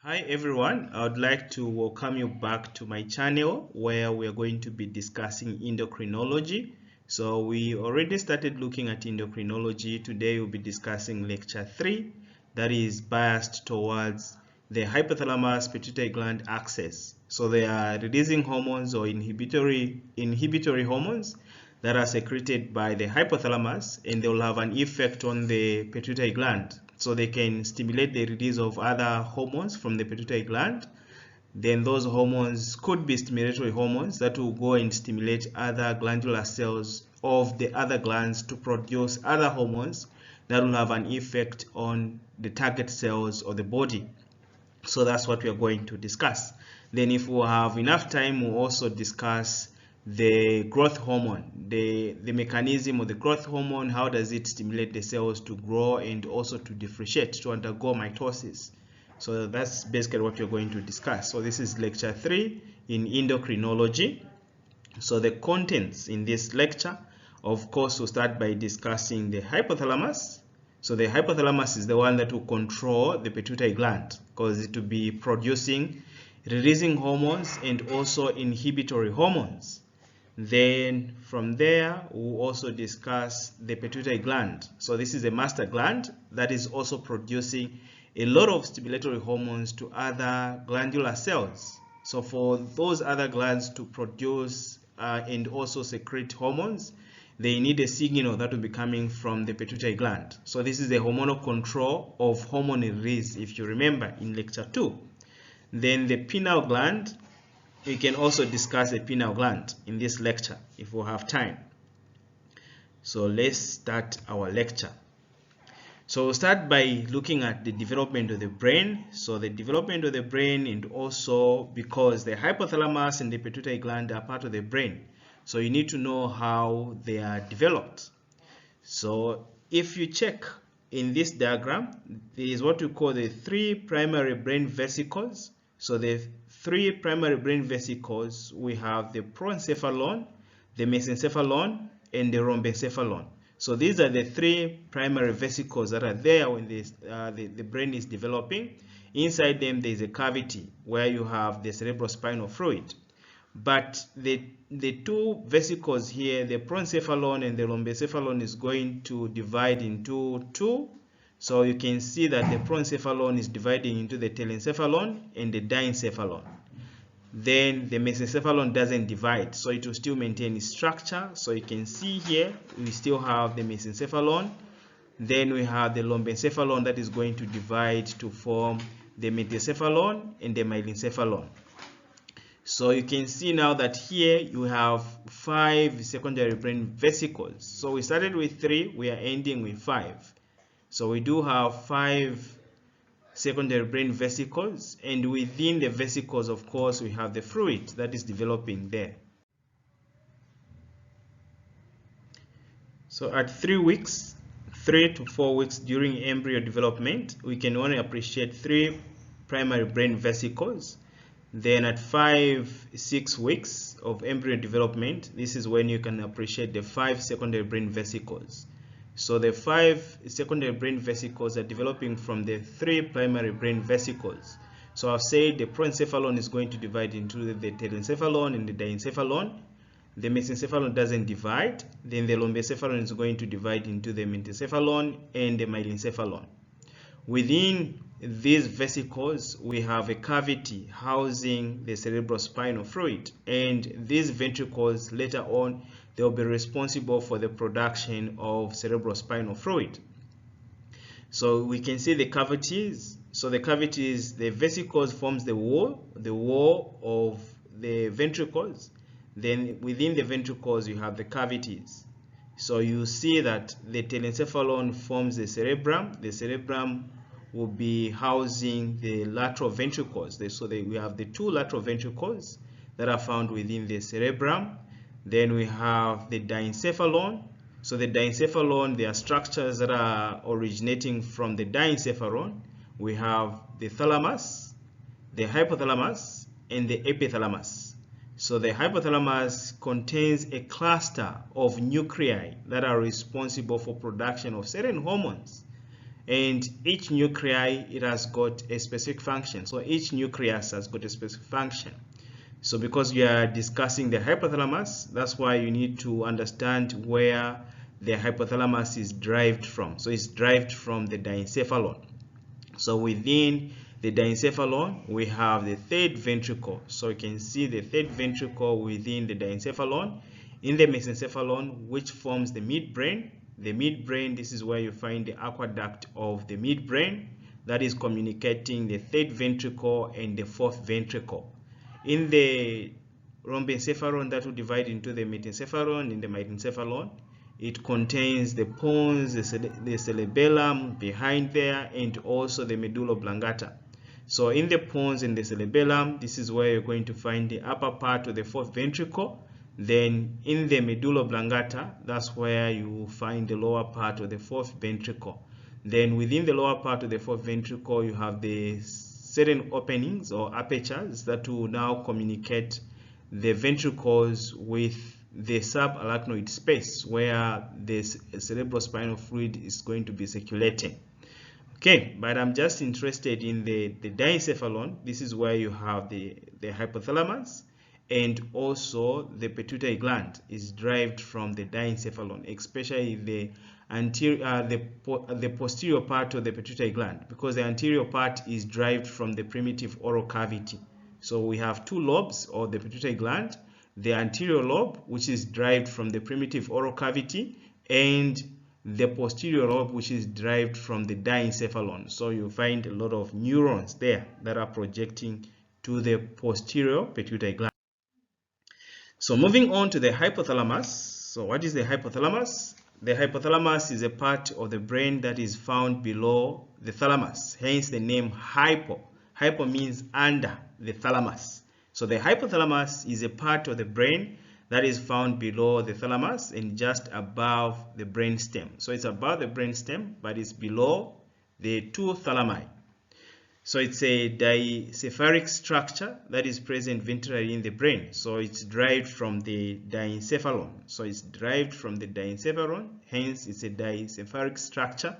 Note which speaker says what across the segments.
Speaker 1: Hi everyone, I would like to welcome you back to my channel where we are going to be discussing endocrinology. So we already started looking at endocrinology. Today we'll be discussing lecture 3 that is biased towards the hypothalamus pituitary gland axis. So they are releasing hormones or inhibitory hormones that are secreted by the hypothalamus, and they will have an effect on the pituitary gland. So they can stimulate the release of other hormones from the pituitary gland. Then those hormones could be stimulatory hormones that will go and stimulate other glandular cells of the other glands to produce other hormones that will have an effect on the target cells of the body. So that's what we are going to discuss. Then if we have enough time, we'll also discuss the growth hormone, the mechanism of the growth hormone. How does it stimulate the cells to grow and also to differentiate, to undergo mitosis? So that's basically what we're going to discuss. So this is lecture 3 in endocrinology. So the contents in this lecture, of course, we'll start by discussing the hypothalamus. So the hypothalamus is the one that will control the pituitary gland, because it will be producing, releasing hormones and also inhibitory hormones. Then from there, we'll also discuss the pituitary gland. So this is a master gland that is also producing a lot of stimulatory hormones to other glandular cells. So for those other glands to produce and also secrete hormones, they need a signal that will be coming from the pituitary gland. So this is the hormonal control of hormone release, if you remember in lecture 2. Then the pineal gland, we can also discuss a pineal gland in this lecture if we have time. So let's start our lecture. So we'll start by looking at the development of the brain. So the development of the brain, and also because the hypothalamus and the pituitary gland are part of the brain, so you need to know how they are developed. So if you check in this diagram, there is what we call the 3 primary brain vesicles. So the 3 primary brain vesicles, we have the proencephalon, the mesencephalon, and the rhombencephalon. So these are the 3 primary vesicles that are there when the brain is developing. Inside them, there is a cavity where you have the cerebrospinal fluid. But the 2 vesicles here, the proencephalon and the rhombencephalon, is going to divide into 2. So you can see that the proencephalon is dividing into the telencephalon and the diencephalon. Then the mesencephalon doesn't divide, so it will still maintain its structure. So you can see here, we still have the mesencephalon. Then we have the rhombencephalon that is going to divide to form the metencephalon and the myelencephalon. So you can see now that here you have 5 secondary brain vesicles. So we started with 3, we are ending with 5. So we do have 5 secondary brain vesicles, and within the vesicles, of course, we have the fluid that is developing there. So at 3 to 4 weeks during embryo development, we can only appreciate 3 primary brain vesicles. Then at 5-6 weeks of embryo development, this is when you can appreciate the 5 secondary brain vesicles. So the 5 secondary brain vesicles are developing from the 3 primary brain vesicles. So I've said the proencephalon is going to divide into the telencephalon and the diencephalon. The mesencephalon doesn't divide. Then the rhombencephalon is going to divide into the metencephalon and the myelencephalon. Within these vesicles, we have a cavity housing the cerebrospinal fluid, and these ventricles later on, they will be responsible for the production of cerebrospinal fluid. So we can see the cavities. So the cavities, the vesicles forms the wall of the ventricles. Then within the ventricles, you have the cavities. So you see that the telencephalon forms the cerebrum. The cerebrum will be housing the lateral ventricles. We have the 2 lateral ventricles that are found within the cerebrum. Then we have the diencephalon. So the diencephalon, there are structures that are originating from the diencephalon. We have the thalamus, the hypothalamus, and the epithalamus. So the hypothalamus contains a cluster of nuclei that are responsible for production of certain hormones. and each nuclei, it has got a specific function. So each nucleus has got a specific function. So because we are discussing the hypothalamus, that's why you need to understand where the hypothalamus is derived from. So it's derived from the diencephalon. So within the diencephalon, we have the third ventricle. So you can see the third ventricle within the diencephalon. In the mesencephalon, which forms the midbrain. The midbrain, this is where you find the aqueduct of the midbrain that is communicating the third ventricle and the fourth ventricle. In the rhombencephalon, that will divide into the metencephalon and the metencephalon. It contains the pons, the cerebellum behind there, and also the medulla oblongata. So in the pons and the cerebellum, this is where you're going to find the upper part of the fourth ventricle. Then in the medulla oblongata, that's where you will find the lower part of the fourth ventricle. Then within the lower part of the fourth ventricle, you have the certain openings or apertures that will now communicate the ventricles with the subarachnoid space where the cerebrospinal fluid is going to be circulating. Okay, but I'm just interested in the diencephalon. This is where you have the hypothalamus, and also the pituitary gland is derived from the diencephalon, especially the anterior, the posterior part of the pituitary gland, because the anterior part is derived from the primitive oral cavity. So we have two lobes of the pituitary gland, the anterior lobe, which is derived from the primitive oral cavity, and the posterior lobe, which is derived from the diencephalon. So you find a lot of neurons there that are projecting to the posterior pituitary gland. So moving on to the hypothalamus. So what is the hypothalamus? The hypothalamus is a part of the brain that is found below the thalamus, hence the name hypo. Hypo means under the thalamus. So the hypothalamus is a part of the brain that is found below the thalamus and just above the brainstem. So it's above the brainstem, but it's below the two thalami. So it's a dicephalic structure that is present ventrally in the brain. So it's derived from the diencephalon. So it's derived from the diencephalon, hence it's a dicephalic structure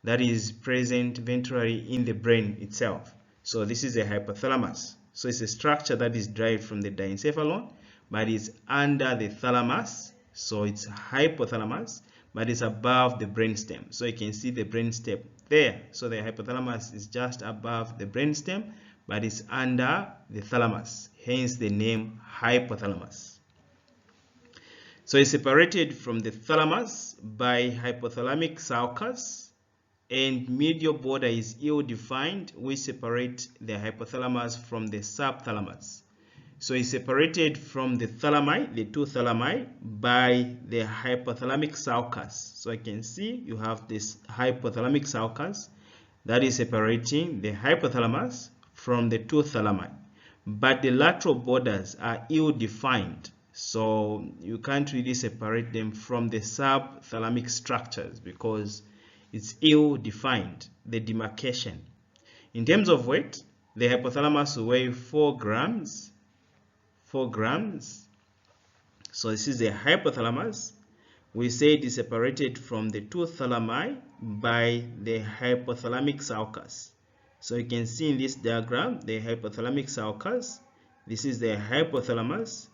Speaker 1: that is present ventrally in the brain itself. So this is a hypothalamus. So it's a structure that is derived from the diencephalon, but it's under the thalamus. So it's hypothalamus, but it's above the brainstem. So you can see the brainstem there. So the hypothalamus is just above the brainstem, but it's under the thalamus, hence the name hypothalamus. So it's separated from the thalamus by hypothalamic sulcus, and medial border is ill-defined, which separate the hypothalamus from the subthalamus. So it's separated from the thalami, the two thalami, by the hypothalamic sulcus. So I can see you have this hypothalamic sulcus that is separating the hypothalamus from the two thalami. But the lateral borders are ill-defined, so you can't really separate them from the subthalamic structures because it's ill-defined, the demarcation. In terms of weight, the hypothalamus will weigh 4 grams. 4 grams. So this is the hypothalamus. We say it is separated from the two thalami by the hypothalamic sulcus. So you can see in this diagram the hypothalamic sulcus. This is the hypothalamus.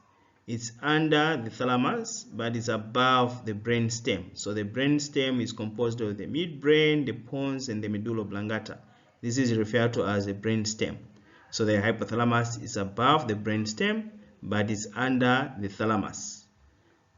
Speaker 1: It's under the thalamus, but it's above the brainstem. So the brainstem is composed of the midbrain, the pons, and the medulla oblongata. This is referred to as the brainstem. So the hypothalamus is above the brainstem, but it's under the thalamus.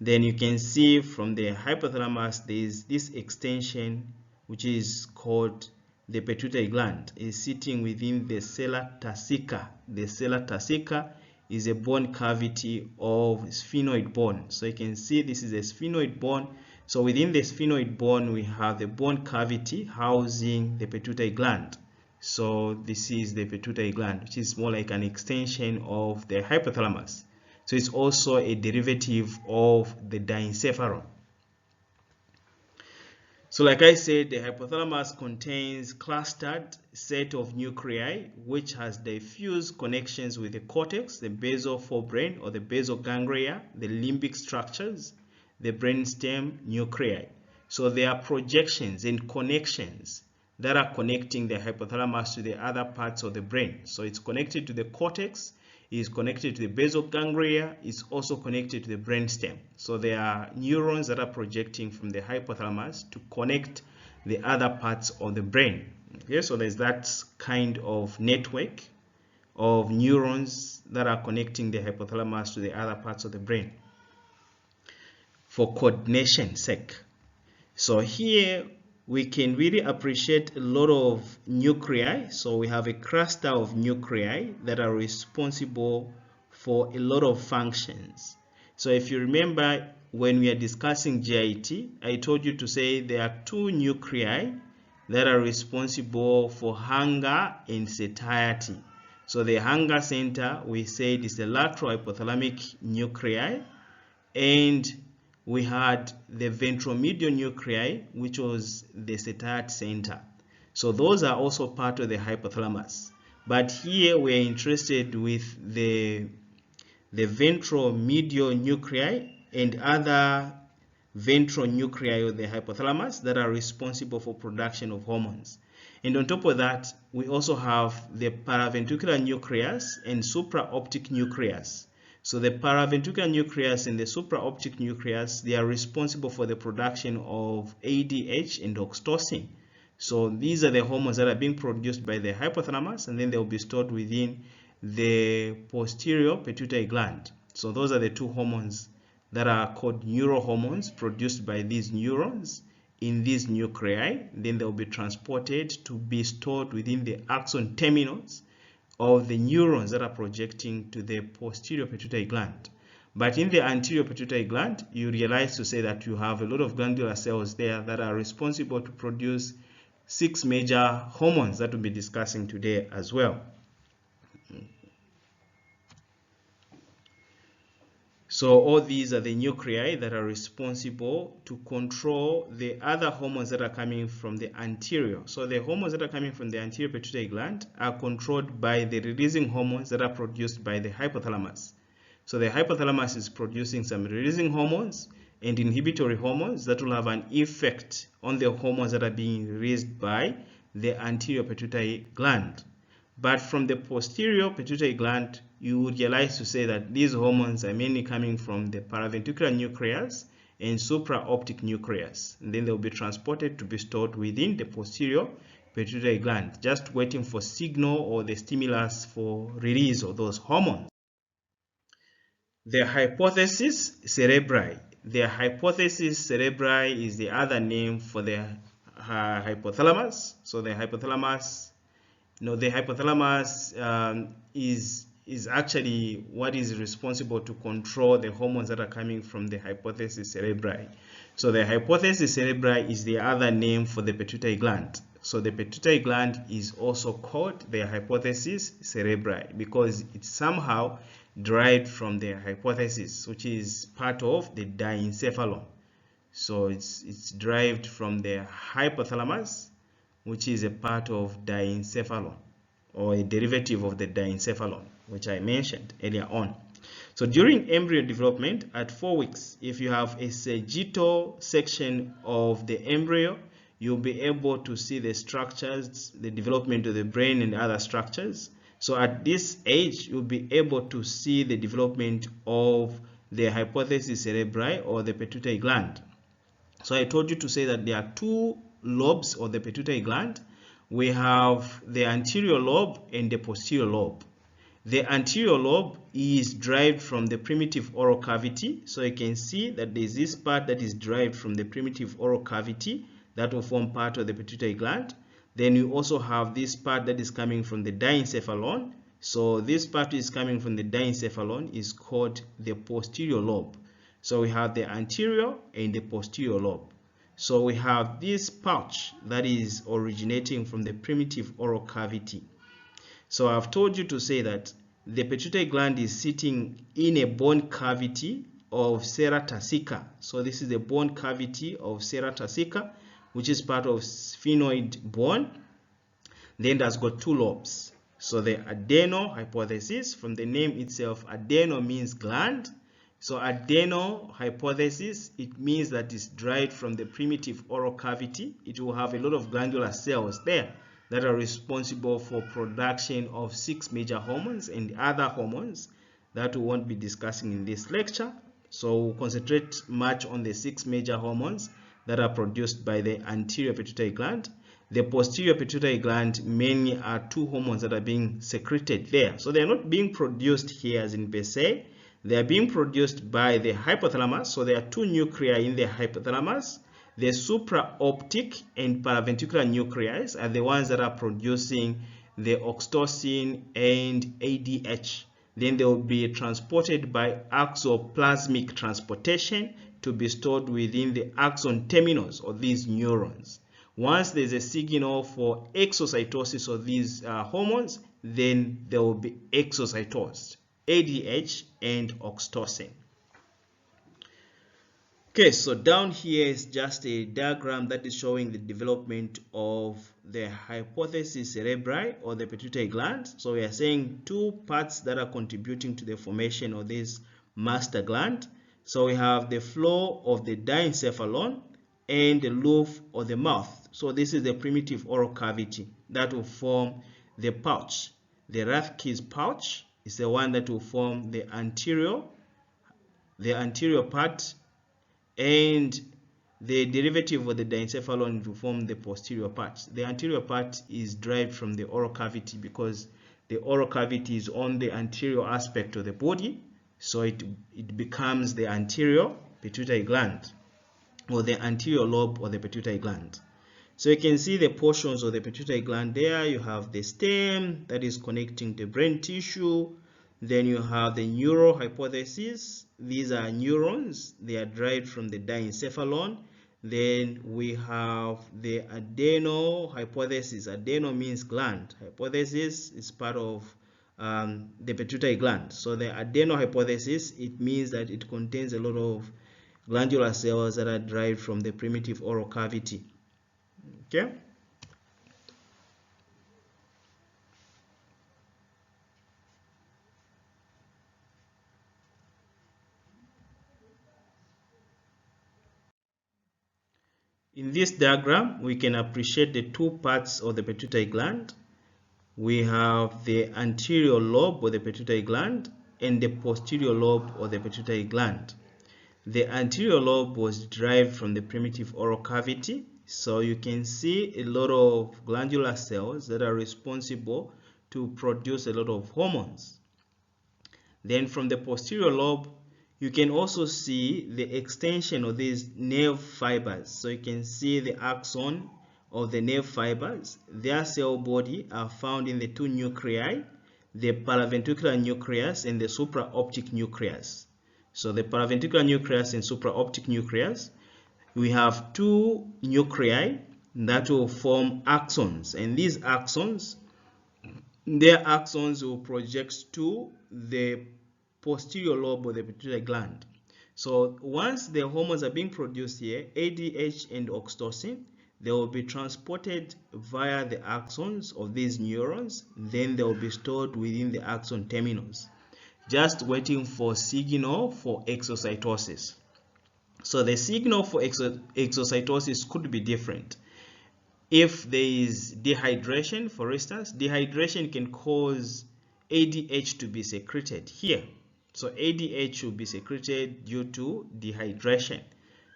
Speaker 1: Then you can see from the hypothalamus there is this extension which is called the pituitary gland. It is sitting within the sella turcica. The sella turcica is a bone cavity of sphenoid bone. So you can see this is a sphenoid bone. So within the sphenoid bone we have the bone cavity housing the pituitary gland. So this is the pituitary gland, which is more like an extension of the hypothalamus. So it's also a derivative of the diencephalon. So like I said, the hypothalamus contains clustered set of nuclei which has diffuse connections with the cortex, the basal forebrain or the basal ganglia, the limbic structures, the brainstem nuclei. So there are projections and connections that are connecting the hypothalamus to the other parts of the brain. So it's connected to the cortex, is connected to the basal ganglia, is also connected to the brainstem. So there are neurons that are projecting from the hypothalamus to connect the other parts of the brain. Okay, so there's that kind of network of neurons that are connecting the hypothalamus to the other parts of the brain for coordination sake. So here we can really appreciate a lot of nuclei. So we have a cluster of nuclei that are responsible for a lot of functions. So if you remember when we are discussing GIT, I told you to say there are two nuclei that are responsible for hunger and satiety. So the hunger center, we said, is the lateral hypothalamic nuclei, and we had the ventromedial nuclei, which was the satiety center. So those are also part of the hypothalamus. But here we are interested with the ventromedial nuclei and other ventral nuclei of the hypothalamus that are responsible for production of hormones. And on top of that, we also have the paraventricular nucleus and supraoptic nucleus. So the paraventricular nucleus and the supraoptic nucleus, they are responsible for the production of ADH and oxtosyn. So these are the hormones that are being produced by the hypothalamus, and then they will be stored within the posterior pituitary gland. So those are the two hormones that are called neurohormones produced by these neurons in these nuclei. Then they will be transported to be stored within the axon terminals of the neurons that are projecting to the posterior pituitary gland. But in the anterior pituitary gland, you realize to say that you have a lot of glandular cells there that are responsible to produce 6 major hormones that we'll be discussing today as well. So all these are the nuclei that are responsible to control the other hormones that are coming from the anterior. So the hormones that are coming from the anterior pituitary gland are controlled by the releasing hormones that are produced by the hypothalamus. So the hypothalamus is producing some releasing hormones and inhibitory hormones that will have an effect on the hormones that are being released by the anterior pituitary gland. But from the posterior pituitary gland, you would realize to say that these hormones are mainly coming from the paraventricular nucleus and supraoptic nucleus. And then they will be transported to be stored within the posterior pituitary gland, just waiting for signal or the stimulus for release of those hormones. The hypothesis cerebri. The hypothesis cerebri is the other name for the hypothalamus. So the hypothalamus, the hypothalamus is actually what is responsible to control the hormones that are coming from the hypothesis cerebri. So the hypothesis cerebri is the other name for the pituitary gland. So the pituitary gland is also called the hypothesis cerebri because it's somehow derived from the hypothesis, which is part of the diencephalon. So it's derived from the hypothalamus, which is a part of diencephalon, or a derivative of the diencephalon, which I mentioned earlier on. So during embryo development at 4 weeks, if you have a sagittal section of the embryo, you'll be able to see the structures, the development of the brain and other structures. So at this age, you'll be able to see the development of the hypothesis cerebri or the pituitary gland. So I told you to say that there are two lobes of the pituitary gland. We have the anterior lobe and the posterior lobe. The anterior lobe is derived from the primitive oral cavity. So you can see that there's this part that is derived from the primitive oral cavity that will form part of the pituitary gland. Then you also have this part that is coming from the diencephalon. So this part is coming from the diencephalon is called the posterior lobe. So we have the anterior and the posterior lobe. So we have this pouch that is originating from the primitive oral cavity. So I've told you to say that the pituitary gland is sitting in a bone cavity of sera turcica. So this is the bone cavity of sera turcica, which is part of sphenoid bone. Then that's got two lobes. So the adrenal hypothesis, from the name itself, adrenal means gland. So adrenal hypothesis, it means that it's derived from the primitive oral cavity. It will have a lot of glandular cells there that are responsible for production of 6 major hormones and other hormones that we won't be discussing in this lecture. So we'll concentrate much on the 6 major hormones that are produced by the anterior pituitary gland. The posterior pituitary gland mainly are 2 hormones that are being secreted there. So they are not being produced here as in per se. They are being produced by the hypothalamus. So there are 2 nuclei in the hypothalamus. The supraoptic and paraventricular nuclei are the ones that are producing the oxtosyn and ADH. Then they will be transported by axoplasmic transportation to be stored within the axon terminus of these neurons. Once there's a signal for exocytosis of these hormones, then they will be exocytosed, ADH and oxtosyn. Okay, so down here is just a diagram that is showing the development of the hypophysis cerebri or the pituitary gland. So we are saying 2 parts that are contributing to the formation of this master gland. So we have the floor of the diencephalon and the roof of the mouth. So this is the primitive oral cavity that will form the pouch. The Rathke's pouch is the one that will form the anterior part, and the derivative of the diencephalon to form the posterior part. The anterior part is derived from the oral cavity because the oral cavity is on the anterior aspect of the body, so it becomes the anterior pituitary gland or the anterior lobe of the pituitary gland. So you can see the portions of the pituitary gland there. You have the stem that is connecting the brain tissue. Then you have the neural hypothesis. These are neurons. They are derived from the diencephalon. Then we have the adrenal hypothesis. Adrenal means gland. Hypothesis is part of the pituitary gland. So the adrenal hypothesis, it means that it contains a lot of glandular cells that are derived from the primitive oral cavity. Okay. In this diagram, we can appreciate the 2 parts of the pituitary gland. We have the anterior lobe of the pituitary gland and the posterior lobe of the pituitary gland. The anterior lobe was derived from the primitive oral cavity. So you can see a lot of glandular cells that are responsible to produce a lot of hormones. Then from the posterior lobe, you can also see the extension of these nerve fibers. So you can see the axon of the nerve fibers. Their cell body are found in the 2 nuclei, the paraventricular nucleus and the supraoptic nucleus. So the paraventricular nucleus and supraoptic nucleus, we have 2 nuclei that will form axons, and these axons, their axons will project to the posterior lobe of the pituitary gland. So once the hormones are being produced here, ADH and oxtosyn, they will be transported via the axons of these neurons. Then they will be stored within the axon terminus, just waiting for signal for exocytosis. So the signal for exocytosis could be different. If there is dehydration, for instance, dehydration can cause ADH to be secreted here. So ADH will be secreted due to dehydration.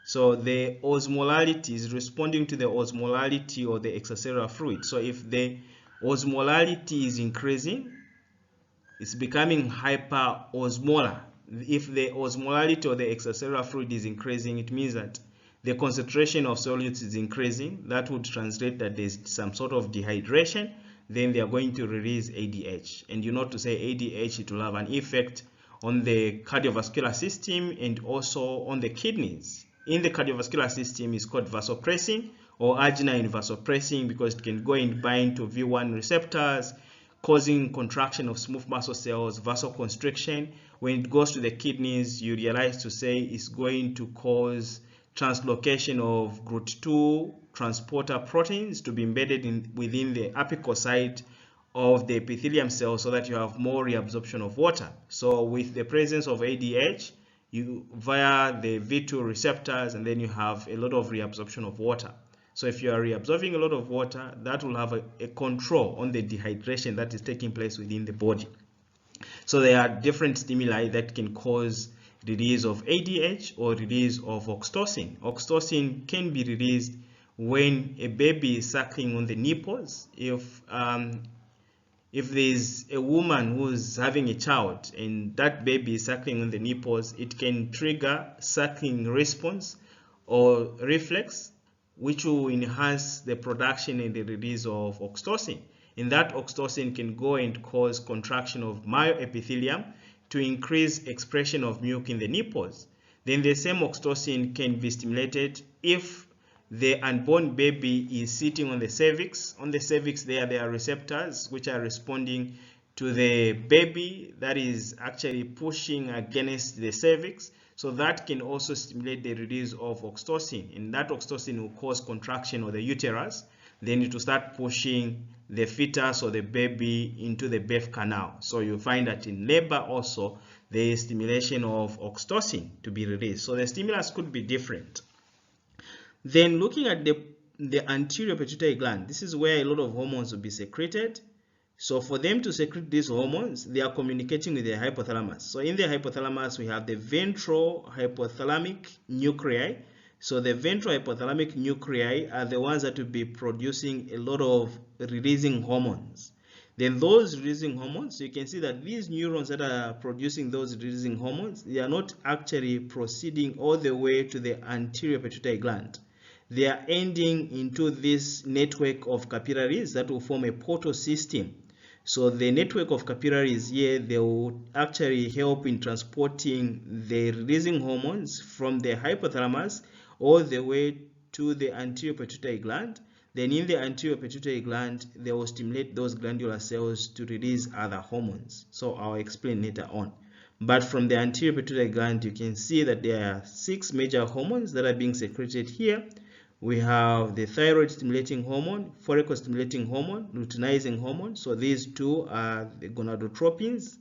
Speaker 1: So the osmolality is responding to the osmolality of the extracellular fluid. So if the osmolality is increasing, it's becoming hyperosmolar. If the osmolality of the extracellular fluid is increasing, it means that the concentration of solutes is increasing. That would translate that there's some sort of dehydration. Then they are going to release ADH. And you know, to say ADH, it will have an effect on the cardiovascular system and also on the kidneys. In the cardiovascular system, is called vasopressin or arginine vasopressin because it can go and bind to V1 receptors, causing contraction of smooth muscle cells, vasoconstriction. When it goes to the kidneys, you realize to say it's going to cause translocation of GRUT2 transporter proteins to be embedded within the apical site of the epithelium cell so that you have more reabsorption of water. So with the presence of ADH, via the V2 receptors, and then you have a lot of reabsorption of water. So if you are reabsorbing a lot of water, that will have a control on the dehydration that is taking place within the body. So there are different stimuli that can cause release of ADH or release of oxtosyn. Oxtosyn can be released when a baby is suckling on the nipples. If there's a woman who's having a child and that baby is suckling on the nipples, it can trigger suckling response or reflex, which will enhance the production and the release of oxtosyn. And that oxtosyn can go and cause contraction of myoepithelium to increase expression of milk in the nipples. Then the same oxtosyn can be stimulated if the unborn baby is sitting on the cervix. On the cervix there are receptors which are responding to the baby that is actually pushing against the cervix. So that can also stimulate the release of oxtosyn, and that oxtosyn will cause contraction of the uterus. Then it will start pushing the fetus or the baby into the birth canal. So you find that in labor also there is stimulation of oxtosyn to be released. So the stimulus could be different. Then looking at the anterior pituitary gland, this is where a lot of hormones will be secreted. So for them to secrete these hormones, they are communicating with the hypothalamus. So in the hypothalamus, we have the ventral hypothalamic nuclei. So the ventral hypothalamic nuclei are the ones that will be producing a lot of releasing hormones. Then those releasing hormones, you can see that these neurons that are producing those releasing hormones, they are not actually proceeding all the way to the anterior pituitary gland. They are ending into this network of capillaries that will form a portal system. So the network of capillaries here, they will actually help in transporting the releasing hormones from the hypothalamus all the way to the anterior pituitary gland. Then in the anterior pituitary gland, they will stimulate those glandular cells to release other hormones. So I'll explain later on. But from the anterior pituitary gland, you can see that there are 6 major hormones that are being secreted here. We have the thyroid stimulating hormone, follicle stimulating hormone, luteinizing hormone. So these two are the gonadotropins.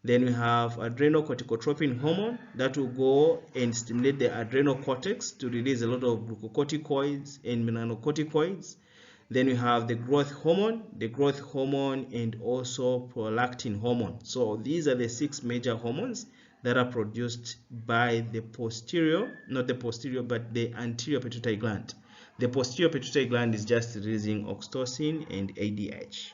Speaker 1: Then we have adrenal corticotropin hormone that will go and stimulate the adrenal cortex to release a lot of glucocorticoids and melanocorticoids. Then we have the growth hormone, and also prolactin hormone. So these are the 6 major hormones that are produced by the posterior, not the posterior, but the anterior pituitary gland. The posterior pituitary gland is just releasing oxtosyn and ADH.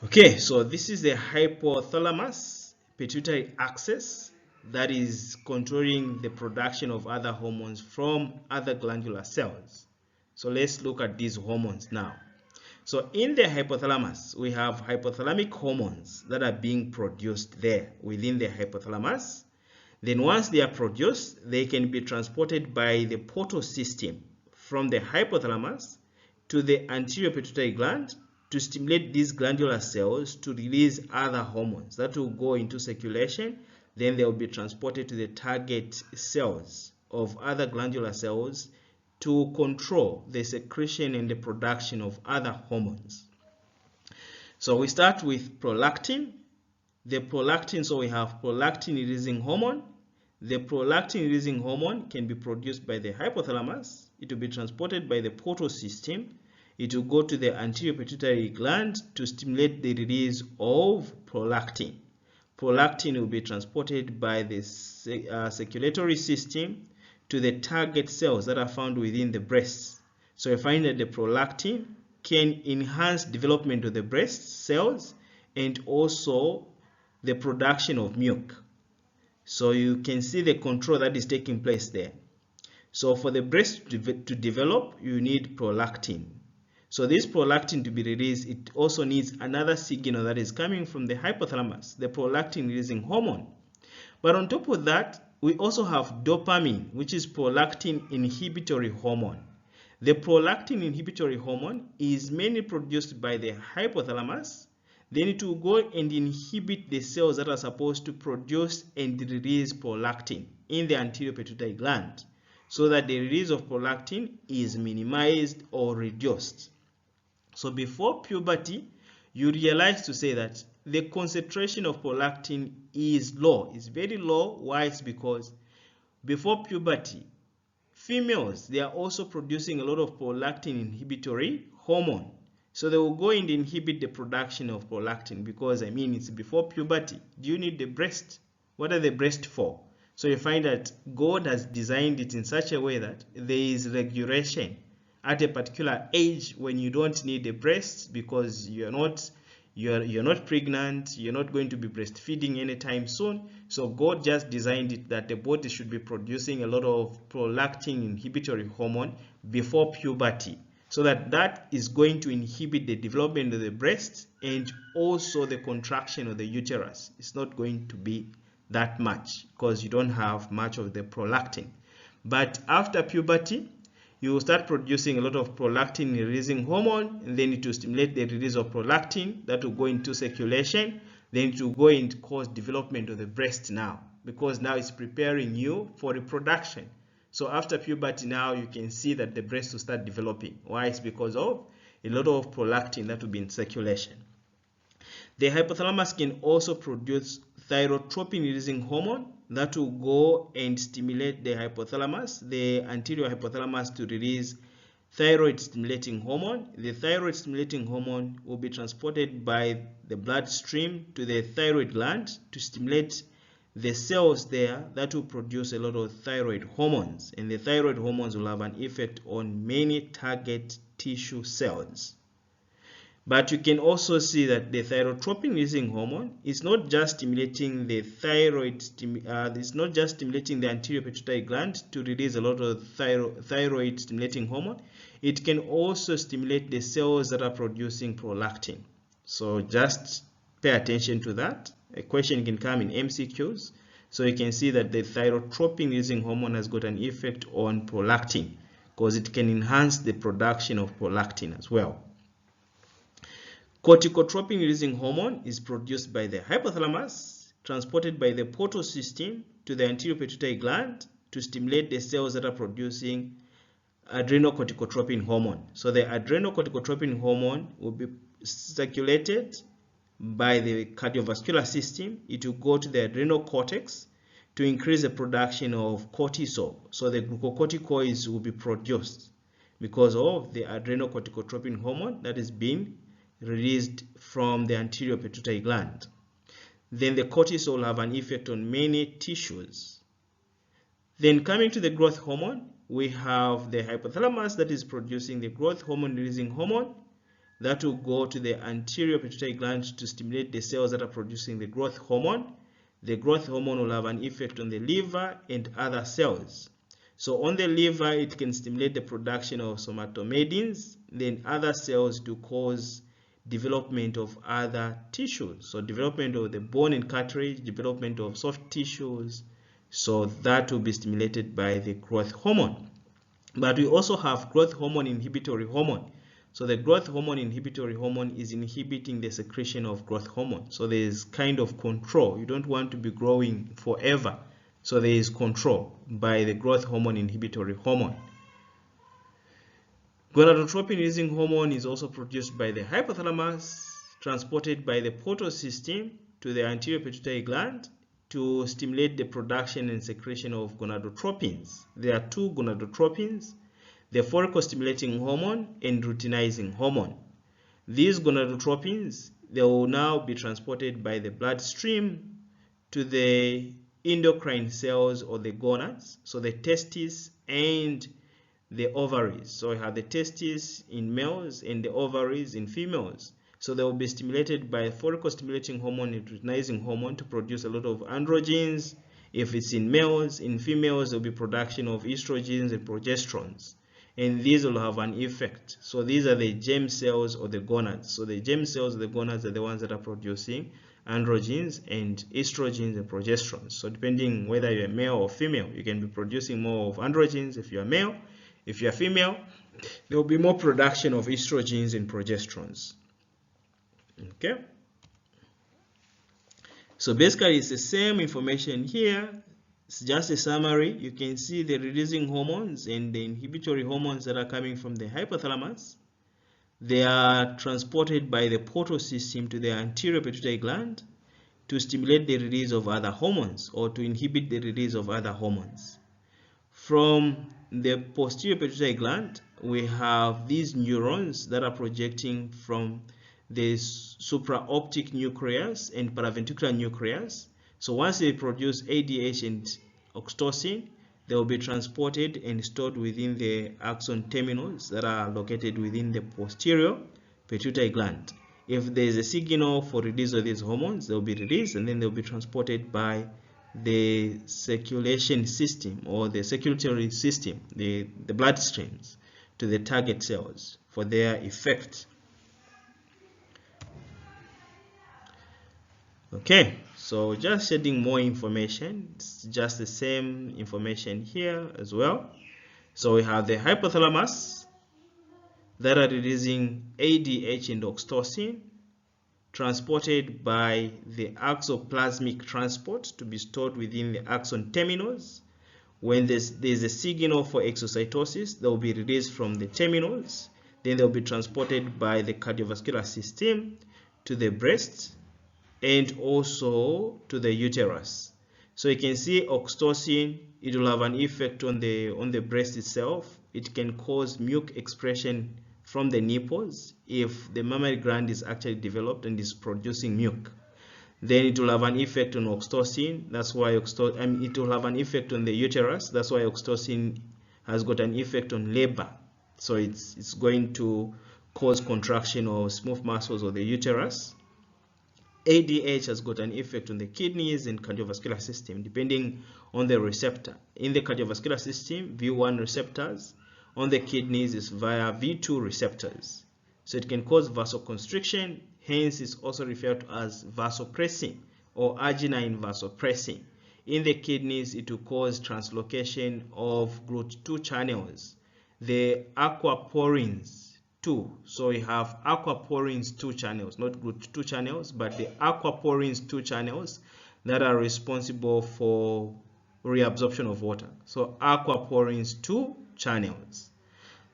Speaker 1: Okay, so this is the hypothalamus pituitary axis that is controlling the production of other hormones from other glandular cells. So let's look at these hormones now. So in the hypothalamus, we have hypothalamic hormones that are being produced there within the hypothalamus. Then once they are produced, they can be transported by the portal system from the hypothalamus to the anterior pituitary gland to stimulate these glandular cells to release other hormones that will go into circulation. Then they will be transported to the target cells of other glandular cells to control the secretion and the production of other hormones. So we start with prolactin. The prolactin, so we have prolactin releasing hormone. The prolactin releasing hormone can be produced by the hypothalamus. It will be transported by the portal system. It will go to the anterior pituitary gland to stimulate the release of prolactin. Prolactin will be transported by the circulatory system to the target cells that are found within the breasts. So you find that the prolactin can enhance development of the breast cells and also the production of milk. So you can see the control that is taking place there. So for the breast to develop, you need prolactin. So this prolactin to be released, it also needs another signal that is coming from the hypothalamus, the prolactin releasing hormone. But on top of that, we also have dopamine, which is prolactin inhibitory hormone. The prolactin inhibitory hormone is mainly produced by the hypothalamus. Then it will go and inhibit the cells that are supposed to produce and release prolactin in the anterior pituitary gland, so that the release of prolactin is minimized or reduced. So before puberty, you realize to say that the concentration of prolactin is low. It's very low. Why? It's because before puberty, females, they are also producing a lot of prolactin inhibitory hormone. So they will go and inhibit the production of prolactin because, I mean, it's before puberty. Do you need the breast? What are the breasts for? So you find that God has designed it in such a way that there is regulation at a particular age when you don't need the breasts because you're not pregnant, you're not going to be breastfeeding anytime soon. So God just designed it that the body should be producing a lot of prolactin inhibitory hormone before puberty, so that is going to inhibit the development of the breast and also the contraction of the uterus. It's not going to be that much because you don't have much of the prolactin. But after puberty, you will start producing a lot of prolactin releasing hormone, and then it will stimulate the release of prolactin that will go into circulation. Then it will go and cause development of the breast now, because now it's preparing you for reproduction. So after puberty now you can see that the breast will start developing. Why? It's because of a lot of prolactin that will be in circulation. The hypothalamus can also produce thyrotropin releasing hormone that will go and stimulate the hypothalamus, the anterior hypothalamus, to release thyroid stimulating hormone. The thyroid stimulating hormone will be transported by the bloodstream to the thyroid gland to stimulate the cells there that will produce a lot of thyroid hormones, and the thyroid hormones will have an effect on many target tissue cells. But you can also see that the thyrotropin releasing hormone is not just stimulating the thyroid, it's not just stimulating the anterior pituitary gland to release a lot of thyroid stimulating hormone. It can also stimulate the cells that are producing prolactin. So just pay attention to that. A question can come in MCQs. So you can see that the thyrotropin releasing hormone has got an effect on prolactin because it can enhance the production of prolactin as well. Corticotropin releasing hormone is produced by the hypothalamus, transported by the portal system to the anterior pituitary gland to stimulate the cells that are producing adrenal corticotropin hormone. So the adrenal corticotropin hormone will be circulated by the cardiovascular system. It will go to the adrenal cortex to increase the production of cortisol. So the glucocorticoids will be produced because of the adrenal corticotropin hormone that is being released from the anterior pituitary gland. Then the cortisol have an effect on many tissues. Then coming to the growth hormone, we have the hypothalamus that is producing the growth hormone releasing hormone that will go to the anterior pituitary gland to stimulate the cells that are producing the growth hormone. The growth hormone will have an effect on the liver and other cells. So on the liver, it can stimulate the production of somatomedins, then other cells to cause development of other tissues. So development of the bone and cartilage, development of soft tissues. So that will be stimulated by the growth hormone. But we also have growth hormone inhibitory hormone. So the growth hormone inhibitory hormone is inhibiting the secretion of growth hormone. So there is kind of control. You don't want to be growing forever. So there is control by the growth hormone inhibitory hormone. Gonadotropin releasing hormone is also produced by the hypothalamus, transported by the portal system to the anterior pituitary gland to stimulate the production and secretion of gonadotropins. There are two gonadotropins, the follicle-stimulating hormone and luteinizing hormone. These gonadotropins, they will now be transported by the bloodstream to the endocrine cells or the gonads, so the testes and the ovaries. So we have the testes in males and the ovaries in females. So they will be stimulated by follicle-stimulating hormone and luteinizing hormone to produce a lot of androgens. If it's in males, in females, there will be production of estrogens and progesterones. And these will have an effect. So these are the germ cells or the gonads. So the germ cells or the gonads are the ones that are producing androgens and estrogens and progesterones. So depending whether you're male or female, you can be producing more of androgens if you're male. If you're female, there will be more production of estrogens and progesterones. Okay. So basically, it's the same information here. It's just a summary. You can see the releasing hormones and the inhibitory hormones that are coming from the hypothalamus. They are transported by the portal system to the anterior pituitary gland to stimulate the release of other hormones or to inhibit the release of other hormones. From the posterior pituitary gland, we have these neurons that are projecting from the supraoptic nucleus and paraventricular nucleus. So once they produce ADH and oxtosyn, they will be transported and stored within the axon terminals that are located within the posterior pituitary gland. If there is a signal for release of these hormones, they will be released and then they will be transported by the circulation system or the circulatory system, the blood streams, to the target cells for their effect. Okay, so just shedding more information. It's just the same information here as well. So we have the hypothalamus that are releasing ADH and oxtosyn, transported by the axoplasmic transport to be stored within the axon terminals. When there's a signal for exocytosis, they will be released from the terminals. Then they'll be transported by the cardiovascular system to the breast and also to the uterus. So you can see oxtosyn, it will have an effect on the breast itself. It can cause milk expression from the nipples if the mammary gland is actually developed and is producing milk. Then it will have an effect on oxtocin. That's why it will have an effect on the uterus. That's why oxtocin has got an effect on labor. So it's going to cause contraction of smooth muscles of the uterus. ADH has got an effect on the kidneys and cardiovascular system depending on the receptor. In the cardiovascular system, V1 receptors. On the kidneys is via V2 receptors. So it can cause vasoconstriction, hence it's also referred to as vasopressin or arginine vasopressin. In the kidneys, it will cause translocation of GLUT2 channels, the aquaporins 2. So we have aquaporins 2 channels, not GLUT2 channels, but the aquaporins 2 channels that are responsible for reabsorption of water. So aquaporins 2 channels.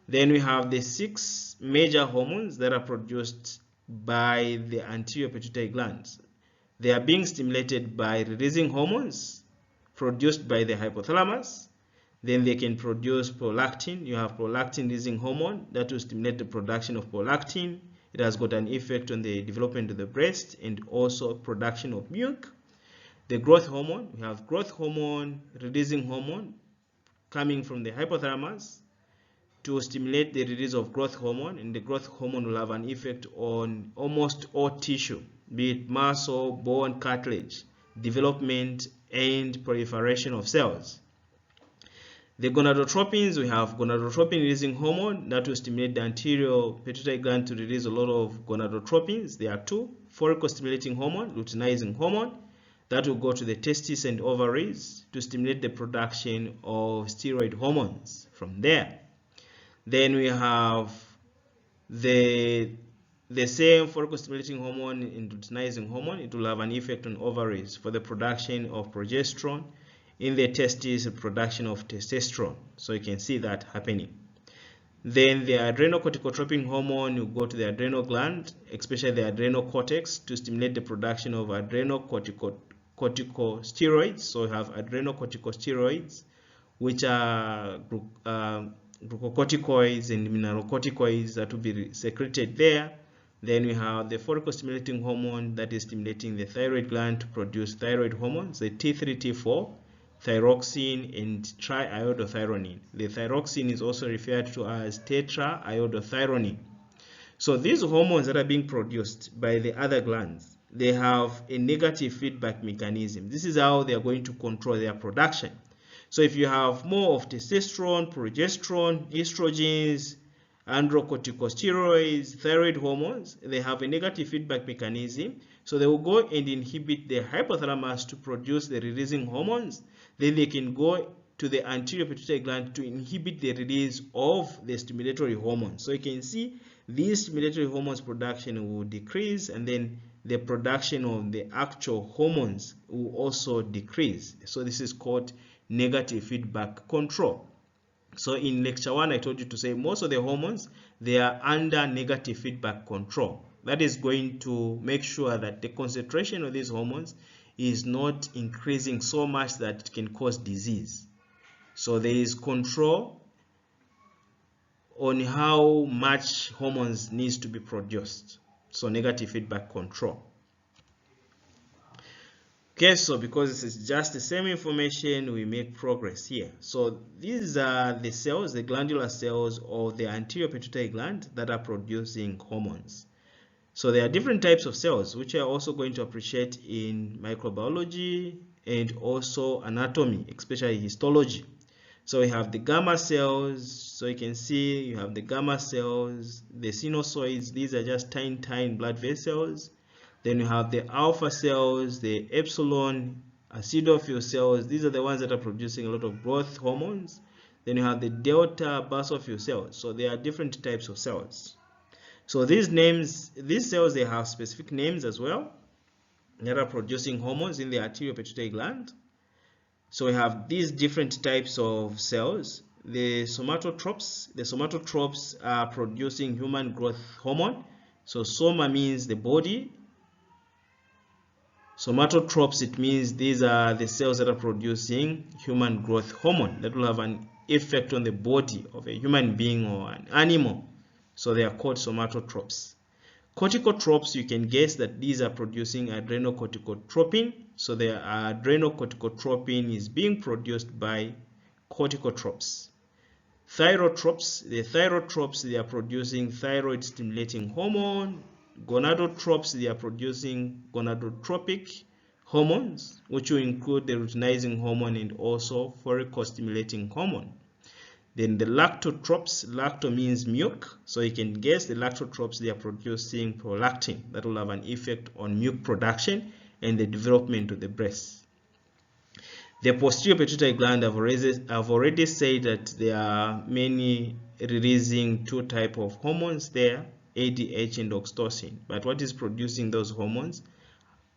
Speaker 1: Then we have the 6 major hormones that are produced by the anterior pituitary glands. They are being stimulated by releasing hormones produced by the hypothalamus. Then they can produce prolactin. You have prolactin releasing hormone that will stimulate the production of prolactin. It has got an effect on the development of the breast and also production of milk. The growth hormone, we have growth hormone releasing hormone coming from the hypothalamus to stimulate the release of growth hormone, and the growth hormone will have an effect on almost all tissue, be it muscle, bone, cartilage, development and proliferation of cells. The gonadotropins, we have gonadotropin releasing hormone that will stimulate the anterior pituitary gland to release a lot of gonadotropins. There are 2, follicle stimulating hormone, luteinizing hormone, that will go to the testes and ovaries to stimulate the production of steroid hormones from there. Then we have the same follicle stimulating hormone and luteinizing hormone. It will have an effect on ovaries for the production of progesterone. In the testes, the production of testosterone. So you can see that happening. Then the adrenal corticotropin hormone will go to the adrenal gland, especially the adrenal cortex, to stimulate the production of adrenal corticosteroids. So you have adrenal corticosteroids, which are glucocorticoids and mineralocorticoids that will be secreted there. Then we have the follicle stimulating hormone that is stimulating the thyroid gland to produce thyroid hormones, the T3, T4, thyroxine and triiodothyronine. The thyroxine is also referred to as tetraiodothyronine. So these hormones that are being produced by the other glands, they have a negative feedback mechanism. This is how they are going to control their production. So if you have more of testosterone, progesterone, estrogens, androcorticosteroids, thyroid hormones, they have a negative feedback mechanism. So they will go and inhibit the hypothalamus to produce the releasing hormones. Then they can go to the anterior pituitary gland to inhibit the release of the stimulatory hormones. So you can see these stimulatory hormones production will decrease, and then the production of the actual hormones will also decrease. So this is called negative feedback control. So in lecture 1, I told you to say most of the hormones they are under negative feedback control. That is going to make sure that the concentration of these hormones is not increasing so much that it can cause disease. So there is control on how much hormones needs to be produced. So negative feedback control. Okay, so because this is just the same information, we make progress here. So these are the cells, the glandular cells of the anterior pituitary gland that are producing hormones. So there are different types of cells which are also going to appreciate in microbiology and also anatomy, especially histology. So we have the gamma cells. So you can see you have the gamma cells, the sinusoids. These are just tiny blood vessels. Then you have the alpha cells, the epsilon acidophil cells. These are the ones that are producing a lot of growth hormones. Then you have the delta basophil cells. So there are different types of cells. So these cells, they have specific names as well that are producing hormones in the anterior pituitary gland. So we have these different types of cells. The somatotropes are producing human growth hormone. So soma means the body. Somatotropes, it means these are the cells that are producing human growth hormone that will have an effect on the body of a human being or an animal. So they are called somatotropes. Corticotropes, you can guess that these are producing adrenal corticotropin. So the adrenal corticotropin is being produced by corticotropes. Thyrotropes, they are producing thyroid stimulating hormone. Gonadotropes, they are producing gonadotropic hormones, which will include the luteinizing hormone and also follicle stimulating hormone. Then the lactotropes, lacto means milk, so you can guess the lactotropes, they are producing prolactin that will have an effect on milk production and the development of the breast. The posterior pituitary gland, I've already said that there are many releasing two types of hormones there, ADH and oxtosyn. But what is producing those hormones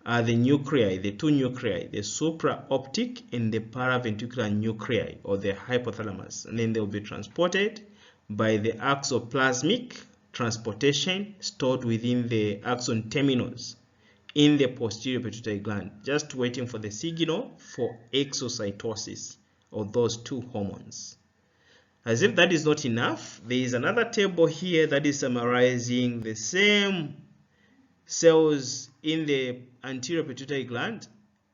Speaker 1: are the nuclei, the two nuclei, the supraoptic and the paraventricular nuclei, or the hypothalamus. And then they will be transported by the axoplasmic transportation stored within the axon terminus in the posterior pituitary gland, just waiting for the signal for exocytosis of those two hormones. As if that is not enough, there is another table here that is summarizing the same cells in the anterior pituitary gland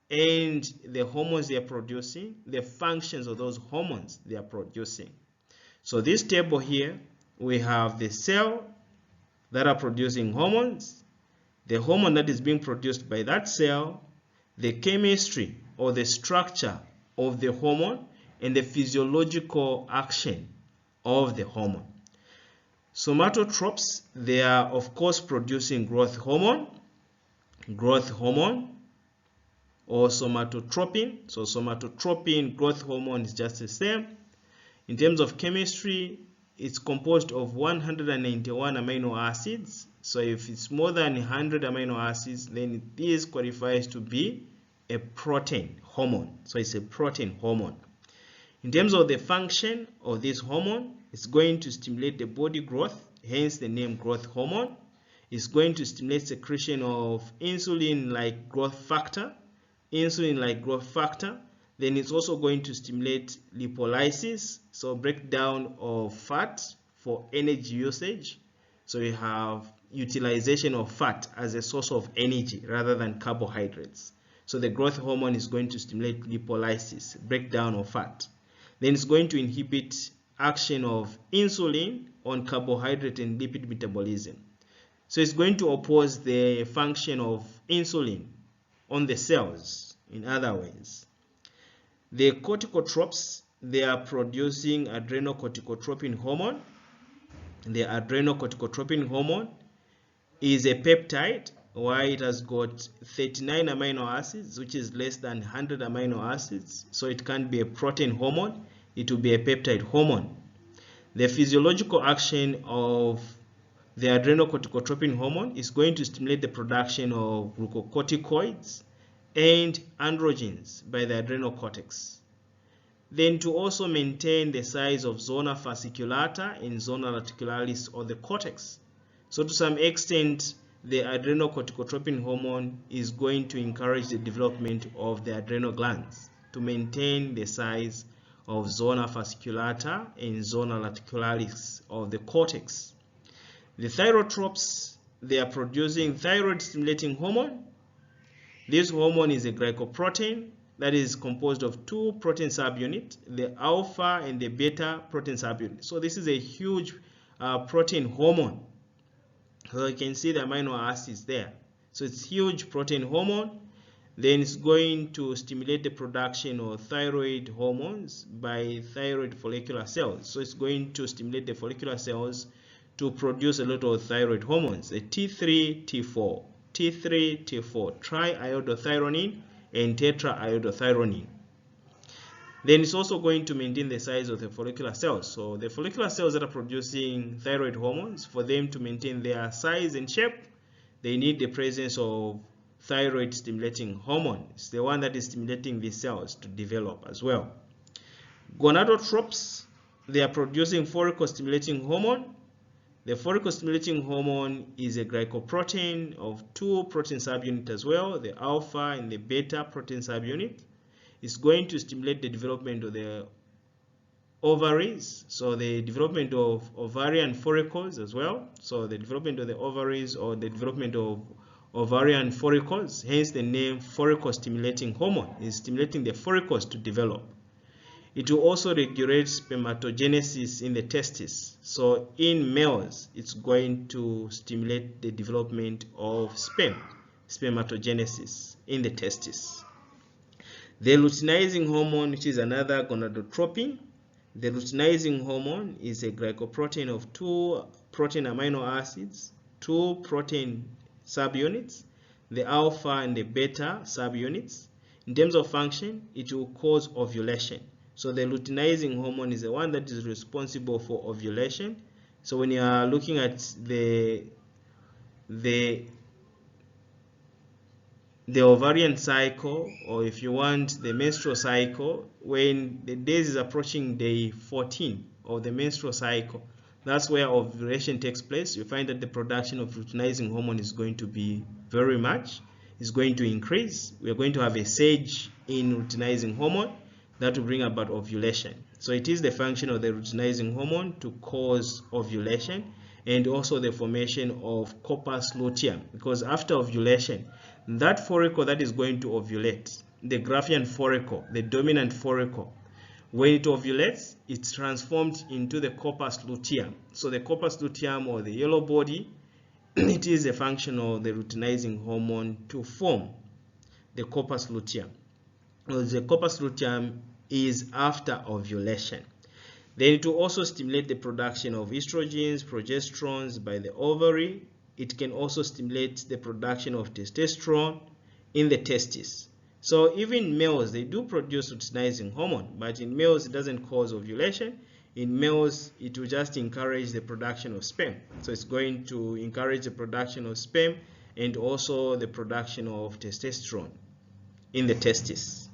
Speaker 1: and the hormones they are producing, the functions of those hormones they are producing. So this table here, we have the cell that are producing hormones, the hormone that is being produced by that cell, the chemistry or the structure of the hormone, and the physiological action of the hormone. Somatotropes, they are of course producing growth hormone or somatotropin. So somatotropin, growth hormone is just the same. In terms of chemistry, it's composed of 191 amino acids. So if it's more than 100 amino acids, then this qualifies to be a protein hormone. So it's a protein hormone. In terms of the function of this hormone, it's going to stimulate the body growth, hence the name growth hormone. It's going to stimulate secretion of insulin-like growth factor. Then it's also going to stimulate lipolysis, so breakdown of fat for energy usage. So you have utilization of fat as a source of energy rather than carbohydrates. So the growth hormone is going to stimulate lipolysis, breakdown of fat. Then it's going to inhibit action of insulin on carbohydrate and lipid metabolism. So it's going to oppose the function of insulin on the cells, in other ways. The corticotropes, they are producing adrenal corticotropin hormone. The adrenal corticotropin hormone is a peptide, why it has got 39 amino acids, which is less than 100 amino acids. So it can't be a protein hormone, it will be a peptide hormone. The physiological action of the adrenal corticotropin hormone is going to stimulate the production of glucocorticoids and androgens by the adrenal cortex. then to also maintain the size of zona fasciculata and zona reticularis, or the cortex. So to some extent, the adrenal corticotropin hormone is going to encourage the development of the adrenal glands to maintain the size of zona fasciculata and zona reticularis of the cortex. The thyrotropes, they are producing thyroid stimulating hormone. This hormone is a glycoprotein that is composed of two protein subunits, the alpha and the beta protein subunit. So this is a huge protein hormone. So you can see the amino acids there. So it's huge protein hormone. Then it's going to stimulate the production of thyroid hormones by thyroid follicular cells. So it's going to stimulate the follicular cells to produce a lot of thyroid hormones, the T3, T4, T3, T4, triiodothyronine and tetraiodothyronine. Then it's also going to maintain the size of the follicular cells. So the follicular cells that are producing thyroid hormones, for them to maintain their size and shape, they need the presence of thyroid stimulating hormone. It's the one that is stimulating these cells to develop as well. Gonadotropes, they are producing follicle stimulating hormone. The follicle stimulating hormone is a glycoprotein of two protein subunits as well, the alpha and the beta protein subunit. It's going to stimulate the development of the ovaries, so the development of ovarian follicles as well. So the development of the ovaries, or the development of ovarian follicles, hence the name follicle stimulating hormone, is stimulating the follicles to develop. It will also regulate spermatogenesis in the testes. So in males, it's going to stimulate the development of spermatogenesis in the testes. The luteinizing hormone, which is another gonadotropin. The luteinizing hormone is a glycoprotein of two protein amino acids, two protein subunits, the alpha and the beta subunits. In terms of function, it will cause ovulation. So the luteinizing hormone is the one that is responsible for ovulation. So when you are looking at the ovarian cycle, or if you want the menstrual cycle, when the days is approaching day 14 of the menstrual cycle, that's where ovulation takes place. You find that the production of luteinizing hormone is going to be very much, is going to increase. We are going to have a surge in luteinizing hormone that will bring about ovulation. So it is the function of the luteinizing hormone to cause ovulation, and also the formation of corpus luteum, because after ovulation, that follicle that is going to ovulate, the Graafian follicle, the dominant follicle, when it ovulates, it's transformed into the corpus luteum. So the corpus luteum, or the yellow body, it is a function of the luteinizing hormone to form the corpus luteum. Well, the corpus luteum is after ovulation. Then it will also stimulate the production of estrogens, progesterones by the ovary. It can also stimulate the production of testosterone in the testes. So even males, they do produce luteinizing hormone, but in males it doesn't cause ovulation. In males, it will just encourage the production of sperm. So it's going to encourage the production of sperm and also the production of testosterone in the testes.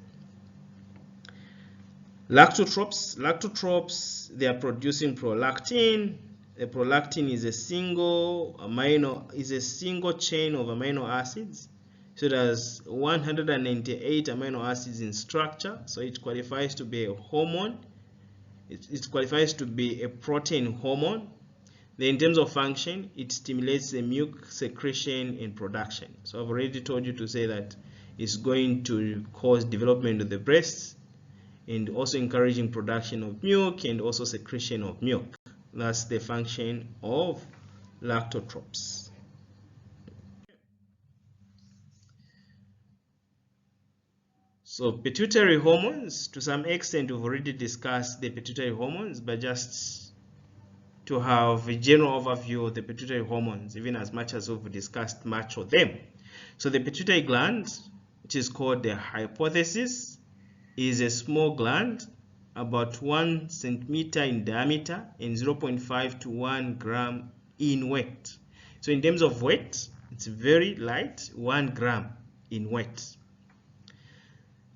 Speaker 1: Lactotropes, they are producing prolactin. The prolactin is a single chain of amino acids. So it has 198 amino acids in structure. So it qualifies to be a hormone. It qualifies to be a protein hormone. Then in terms of function, it stimulates the milk secretion and production. So I've already told you to say that it's going to cause development of the breasts, and also encouraging production of milk and also secretion of milk. That's the function of lactotropes. So pituitary hormones, to some extent we've already discussed the pituitary hormones, but just to have a general overview of the pituitary hormones, even as much as we've discussed much of them. So the pituitary gland, which is called the hypophysis, is a small gland about 1 centimeter in diameter and 0.5 to 1 gram in weight. So in terms of weight, it's very light, 1 gram in weight.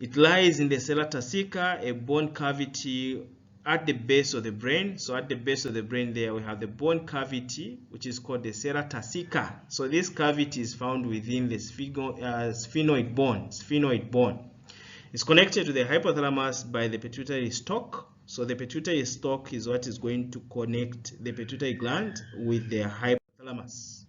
Speaker 1: It lies in the sella turcica, a bone cavity at the base of the brain. So at the base of the brain there we have the bone cavity, which is called the sella turcica. So this cavity is found within the sphenoid bone. It's connected to the hypothalamus by the pituitary stalk. So the pituitary stalk is what is going to connect the pituitary gland with the hypothalamus.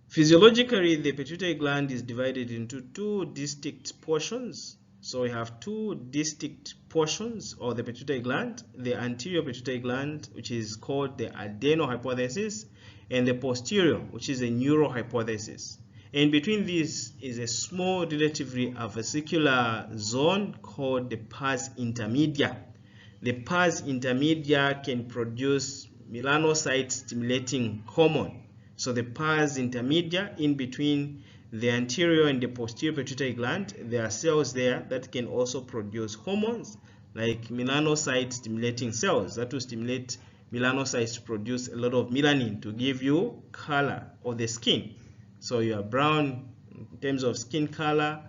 Speaker 1: Physiologically, the pituitary gland is divided into two distinct portions. So we have two distinct portions of the pituitary gland, the anterior pituitary gland, which is called the adrenal hypothesis, and the posterior, which is a neurohypothesis. And between these is a small, relatively avascular zone called the pars intermedia. The pars intermedia can produce melanocyte-stimulating hormone. So the pars intermedia, in between the anterior and the posterior pituitary gland, there are cells there that can also produce hormones like melanocyte-stimulating cells that will stimulate melanocytes to produce a lot of melanin to give you color of the skin. So you are brown in terms of skin color,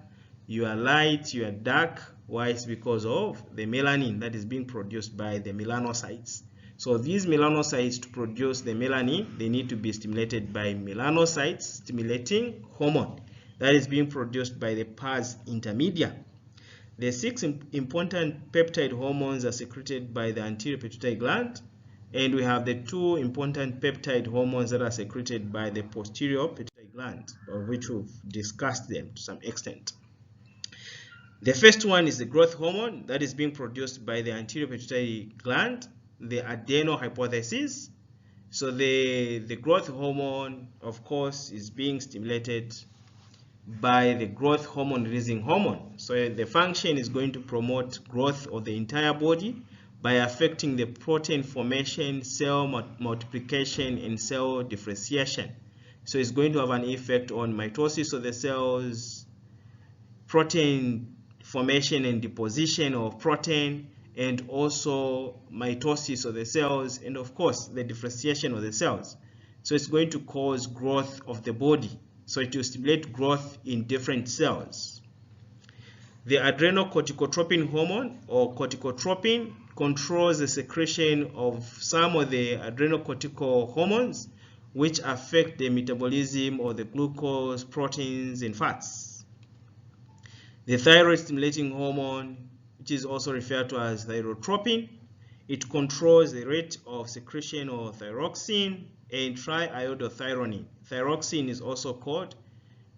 Speaker 1: you are light, you are dark. Why? It's because of the melanin that is being produced by the melanocytes. So these melanocytes, to produce the melanin, they need to be stimulated by melanocytes stimulating hormone that is being produced by the pars intermedia. The 6 important peptide hormones are secreted by the anterior pituitary gland, and we have the 2 important peptide hormones that are secreted by the posterior pituitary gland, of which we've discussed them to some extent. The first one is the growth hormone that is being produced by the anterior pituitary gland, the adrenal hypothesis. So the growth hormone, of course, is being stimulated by the growth hormone releasing hormone. So the function is going to promote growth of the entire body by affecting the protein formation, cell multiplication, and cell differentiation. So it's going to have an effect on mitosis of the cells, protein formation and deposition of protein, and also mitosis of the cells, and of course the differentiation of the cells. So it's going to cause growth of the body. So it will stimulate growth in different cells. The adrenal corticotropin hormone, or corticotropin, controls the secretion of some of the adrenocortical hormones which affect the metabolism of the glucose, proteins, and fats. The thyroid stimulating hormone, which is also referred to as thyrotropin, it controls the rate of secretion of thyroxine and triiodothyronine. Thyroxine is also called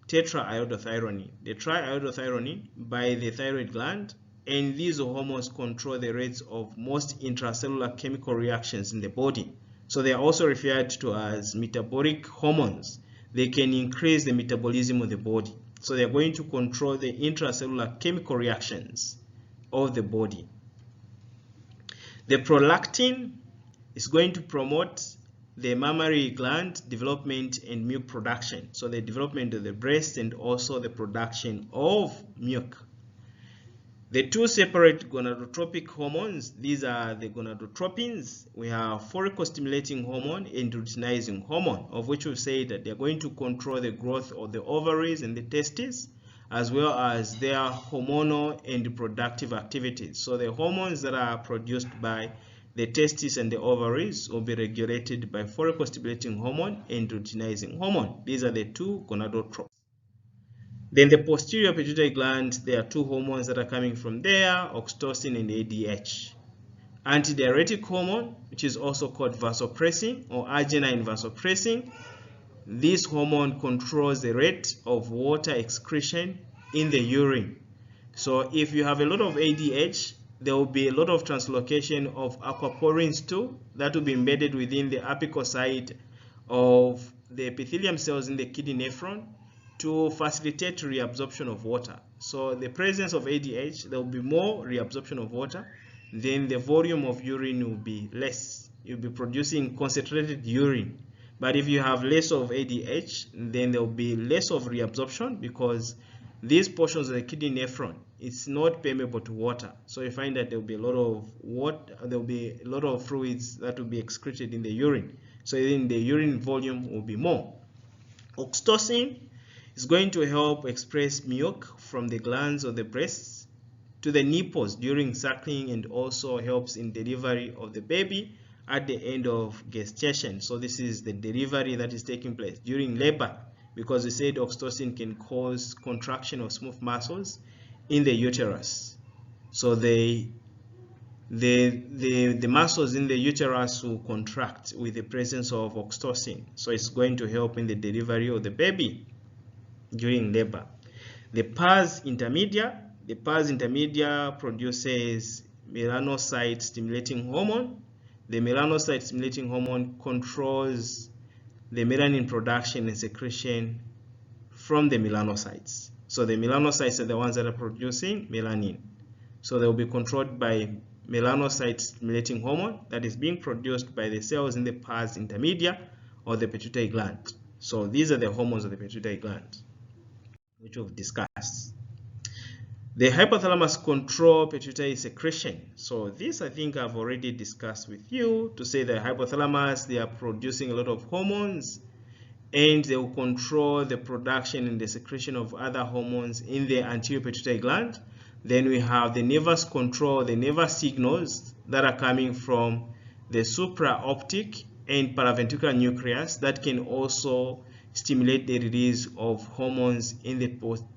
Speaker 1: tetraiodothyronine. The triiodothyronine by the thyroid gland, and these hormones control the rates of most intracellular chemical reactions in the body. So they are also referred to as metabolic hormones. They can increase the metabolism of the body. So they are going to control the intracellular chemical reactions of the body. The prolactin is going to promote the mammary gland development and milk production. So the development of the breast and also the production of milk. The 2 separate gonadotropic hormones, these are the gonadotropins. We have follicle-stimulating hormone and luteinizing hormone, of which we've said that they're going to control the growth of the ovaries and the testes, as well as their hormonal and reproductive activities. So the hormones that are produced by the testes and the ovaries will be regulated by follicle-stimulating hormone and luteinizing hormone. These are the 2 gonadotropins. Then the posterior pituitary gland, there are 2 hormones that are coming from there, oxtosyn and ADH. Antidiuretic hormone, which is also called vasopressin or arginine vasopressin. This hormone controls the rate of water excretion in the urine. So if you have a lot of ADH, there will be a lot of translocation of aquaporins too that will be embedded within the apical side of the epithelium cells in the kidney nephron to facilitate reabsorption of water. So the presence of ADH, there will be more reabsorption of water, then the volume of urine will be less. You'll be producing concentrated urine. But if you have less of ADH, then there will be less of reabsorption because these portions of the kidney nephron, it's not permeable to water. So you find that there will be a lot of water, there will be a lot of fluids that will be excreted in the urine. So then the urine volume will be more. Oxtosyn It's going to help express milk from the glands of the breasts to the nipples during suckling, and also helps in delivery of the baby at the end of gestation. So this is the delivery that is taking place during labor, because we said oxtosyn can cause contraction of smooth muscles in the uterus. So the muscles in the uterus will contract with the presence of oxtosyn. So it's going to help in the delivery of the baby during labor. The pars intermedia produces melanocyte stimulating hormone. The melanocyte stimulating hormone controls the melanin production and secretion from the melanocytes. So the melanocytes are the ones that are producing melanin. So they will be controlled by melanocyte stimulating hormone that is being produced by the cells in the pars intermedia or the pituitary gland. So these are the hormones of the pituitary gland, which we've discussed. The hypothalamus control pituitary secretion. So this I think I've already discussed with you, to say the hypothalamus, they are producing a lot of hormones, and they will control the production and the secretion of other hormones in the anterior pituitary gland. Then we have the nervous control, the nervous signals that are coming from the supraoptic and paraventricular nucleus that can also stimulate the release of hormones in the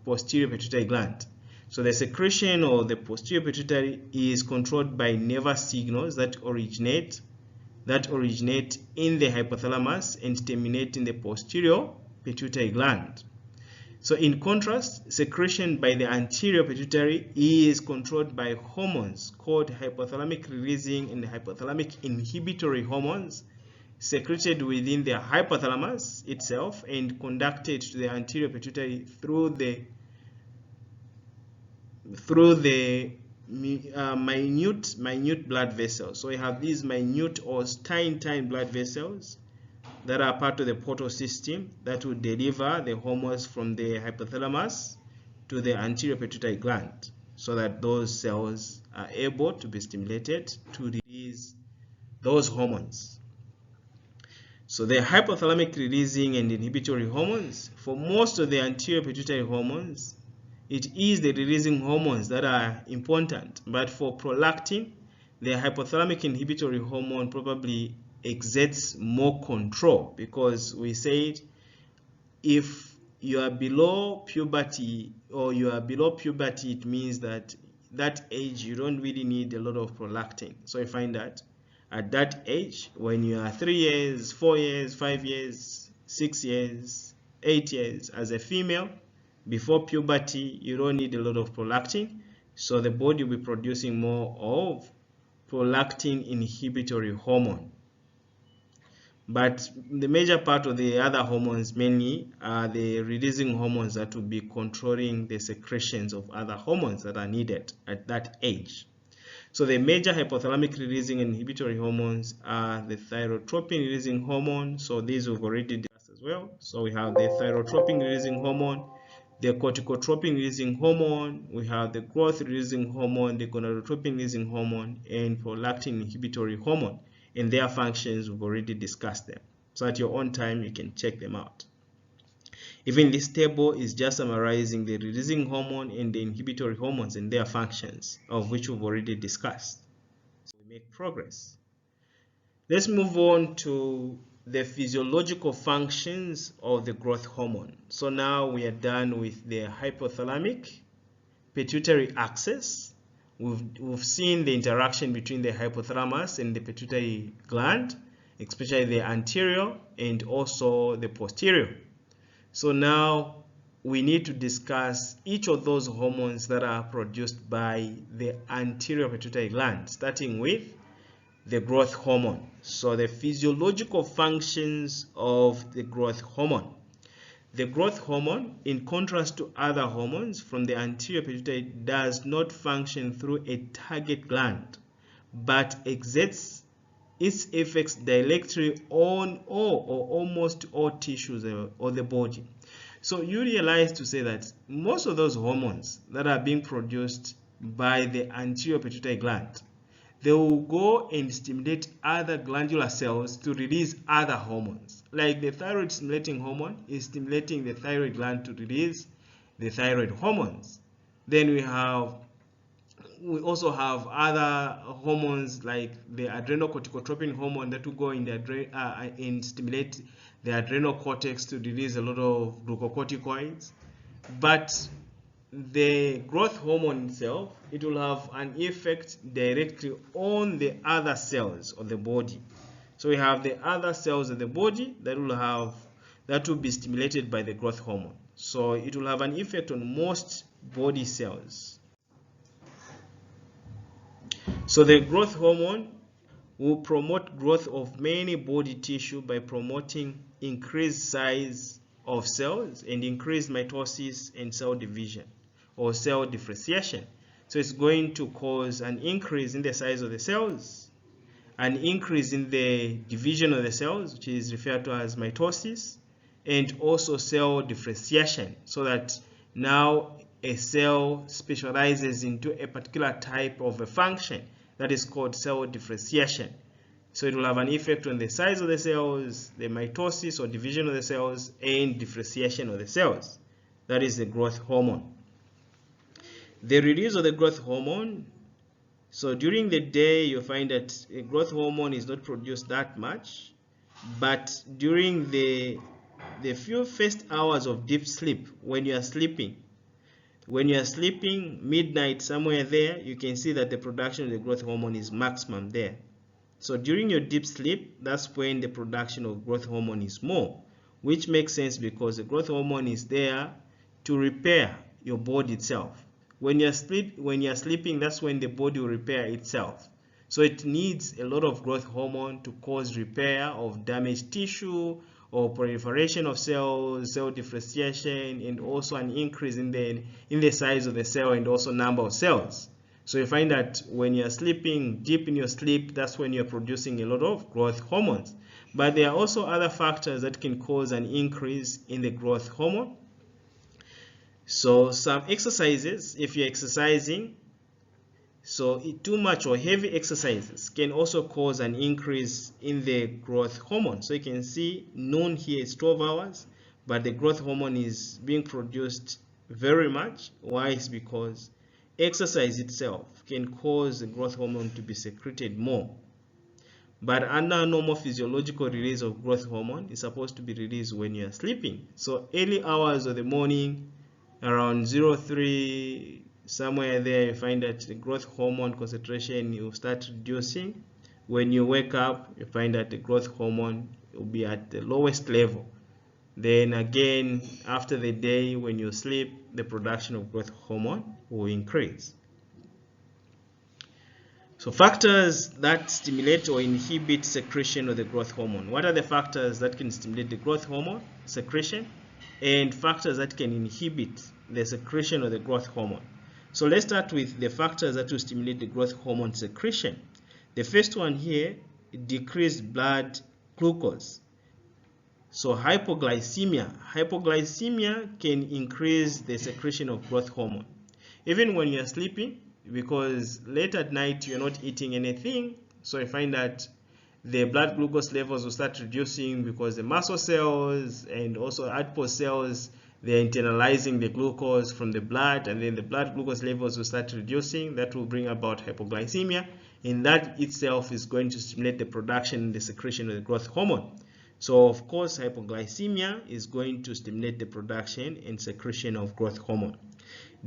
Speaker 1: posterior pituitary gland. So the secretion of the posterior pituitary is controlled by nervous signals that originate in the hypothalamus and terminate in the posterior pituitary gland. So in contrast, secretion by the anterior pituitary is controlled by hormones called hypothalamic releasing and hypothalamic inhibitory hormones, secreted within the hypothalamus itself and conducted to the anterior pituitary through the minute blood vessels. So we have these minute or tiny blood vessels that are part of the portal system that will deliver the hormones from the hypothalamus to the anterior pituitary gland, so that those cells are able to be stimulated to release those hormones. So the hypothalamic releasing and inhibitory hormones, for most of the anterior pituitary hormones, it is the releasing hormones that are important. But for prolactin, the hypothalamic inhibitory hormone probably exerts more control, because we said if you are below puberty, it means that age you don't really need a lot of prolactin. So I find that at that age, when you are 3 years, 4 years, 5 years, 6 years, 8 years, as a female, before puberty, you don't need a lot of prolactin. So the body will be producing more of prolactin inhibitory hormone. But the major part of the other hormones mainly are the releasing hormones that will be controlling the secretions of other hormones that are needed at that age. So the major hypothalamic releasing and inhibitory hormones are the thyrotropin releasing hormone. So these we've already discussed as well. So we have the thyrotropin releasing hormone, the corticotropin releasing hormone, we have the growth releasing hormone, the gonadotropin releasing hormone, and prolactin inhibitory hormone. And their functions, we've already discussed them. So at your own time, you can check them out. Even this table is just summarizing the releasing hormone and the inhibitory hormones and their functions, of which we've already discussed. So we make progress. Let's move on to the physiological functions of the growth hormone. So now we are done with the hypothalamic pituitary axis. We've seen the interaction between the hypothalamus and the pituitary gland, especially the anterior and also the posterior. So now we need to discuss each of those hormones that are produced by the anterior pituitary gland, starting with the growth hormone. So the physiological functions of the growth hormone. The growth hormone, in contrast to other hormones from the anterior pituitary, does not function through a target gland, but exerts its effects directly on all or almost all tissues of the body. So you realize to say that most of those hormones that are being produced by the anterior pituitary gland, they will go and stimulate other glandular cells to release other hormones. like the thyroid stimulating hormone is stimulating the thyroid gland to release the thyroid hormones. Then we also have other hormones like the adrenal corticotropin hormone that will go in the and stimulate the adrenal cortex to release a lot of glucocorticoids. But the growth hormone itself, it will have an effect directly on the other cells of the body. So we have the other cells of the body that will be stimulated by the growth hormone. So it will have an effect on most body cells. So the growth hormone will promote growth of many body tissue by promoting increased size of cells and increased mitosis and cell division or cell differentiation. So it's going to cause an increase in the size of the cells, an increase in the division of the cells, which is referred to as mitosis, and also cell differentiation, so that now a cell specializes into a particular type of a function that is called cell differentiation. So it will have an effect on the size of the cells, the mitosis or division of the cells, and differentiation of the cells. That is the growth hormone. The release of the growth hormone. So during the day, you find that a growth hormone is not produced that much, but during the few first hours of deep sleep, when you are sleeping, midnight, somewhere there, you can see that the production of the growth hormone is maximum there. So during your deep sleep, that's when the production of growth hormone is more, which makes sense because the growth hormone is there to repair your body itself. When you're sleeping, that's when the body will repair itself. So it needs a lot of growth hormone to cause repair of damaged tissue or proliferation of cells, cell differentiation, and also an increase in the size of the cell and also number of cells. So you find that when you're sleeping deep in your sleep, that's when you're producing a lot of growth hormones. But there are also other factors that can cause an increase in the growth hormone. So some exercises, if you're exercising, so too much or heavy exercises can also cause an increase in the growth hormone. So you can see noon here is 12 hours, but the growth hormone is being produced very much. Why? It's because exercise itself can cause the growth hormone to be secreted more. But under normal physiological release of growth hormone, it's supposed to be released when you are sleeping. So early hours of the morning, around 03, somewhere there, you find that the growth hormone concentration will start reducing. When you wake up, you find that the growth hormone will be at the lowest level. Then again, after the day, when you sleep, the production of growth hormone will increase. So factors that stimulate or inhibit secretion of the growth hormone. What are the factors that can stimulate the growth hormone secretion and factors that can inhibit the secretion of the growth hormone? So let's start with the factors that will stimulate the growth hormone secretion. The first one here, decreased blood glucose. So hypoglycemia can increase the secretion of growth hormone. Even when you're sleeping, because late at night you're not eating anything, so you find that the blood glucose levels will start reducing because the muscle cells and also adipose cells, they're internalizing the glucose from the blood, and then the blood glucose levels will start reducing. That will bring about hypoglycemia, and that itself is going to stimulate the production and the secretion of the growth hormone. So of course, hypoglycemia is going to stimulate the production and secretion of growth hormone.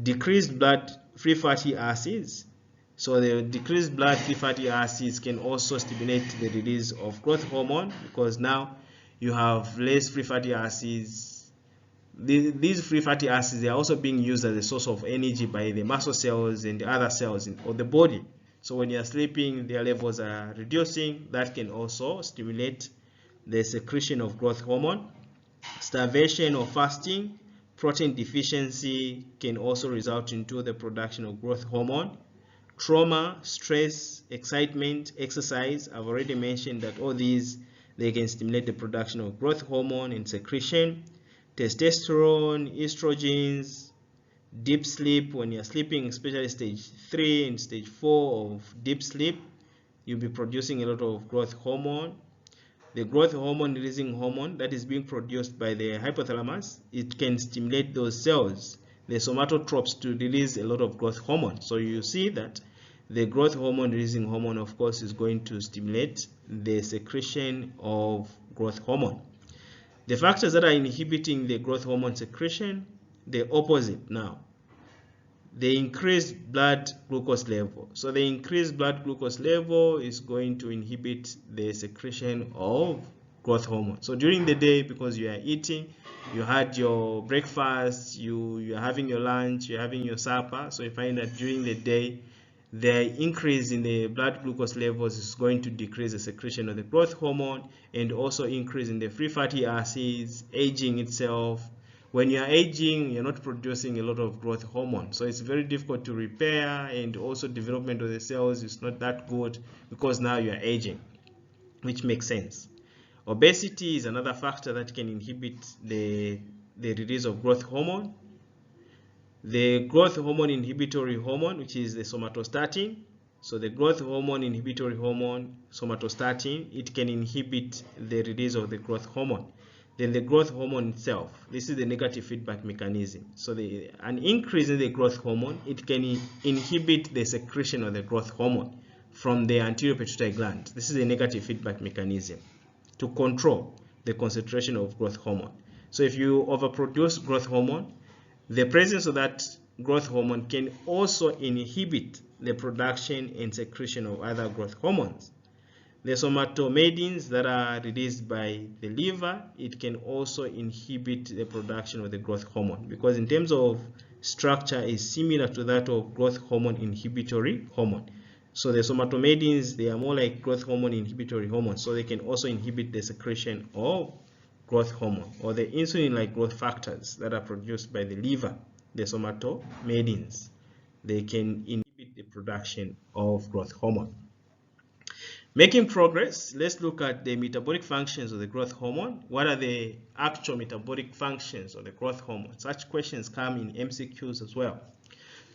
Speaker 1: Decreased blood free fatty acids. So the decreased blood free fatty acids can also stimulate the release of growth hormone because now you have less free fatty acids. These free fatty acids, they are also being used as a source of energy by the muscle cells and the other cells of the body. So when you are sleeping, their levels are reducing. That can also stimulate the secretion of growth hormone. Starvation or fasting, protein deficiency can also result into the production of growth hormone. Trauma, stress, excitement, exercise, I've already mentioned that all these, they can stimulate the production of growth hormone and secretion. Testosterone, estrogens, deep sleep, when you're sleeping, especially stage 3 and stage 4 of deep sleep, you'll be producing a lot of growth hormone. The growth hormone releasing hormone that is being produced by the hypothalamus, it can stimulate those cells, the somatotropes, to release a lot of growth hormone. So you see that the growth hormone releasing hormone, of course, is going to stimulate the secretion of growth hormone. The factors that are inhibiting the growth hormone secretion, the opposite now. The increased blood glucose level. So the increased blood glucose level is going to inhibit the secretion of growth hormone. So during the day, because you are eating, you had your breakfast, you are having your lunch, you're having your supper, so you find that during the day, the increase in the blood glucose levels is going to decrease the secretion of the growth hormone, and also increase in the free fatty acids, aging itself. When you are aging, you're not producing a lot of growth hormone, so it's very difficult to repair, and also development of the cells is not that good because now you are aging, which makes sense. Obesity is another factor that can inhibit the release of growth hormone. The growth hormone inhibitory hormone, which is the somatostatin. So the growth hormone inhibitory hormone, somatostatin, it can inhibit the release of the growth hormone. Then the growth hormone itself, this is the negative feedback mechanism. So an increase in the growth hormone, it can inhibit the secretion of the growth hormone from the anterior pituitary gland. This is a negative feedback mechanism to control the concentration of growth hormone. So if you overproduce growth hormone, the presence of that growth hormone can also inhibit the production and secretion of other growth hormones. The somatomedins that are released by the liver, it can also inhibit the production of the growth hormone, because in terms of structure is similar to that of growth hormone inhibitory hormone. So the somatomedins, they are more like growth hormone inhibitory hormones, so they can also inhibit the secretion of growth hormone, or the insulin-like growth factors that are produced by the liver, the somatomedins. They can inhibit the production of growth hormone. Making progress, let's look at the metabolic functions of the growth hormone. What are the actual metabolic functions of the growth hormone? Such questions come in MCQs as well.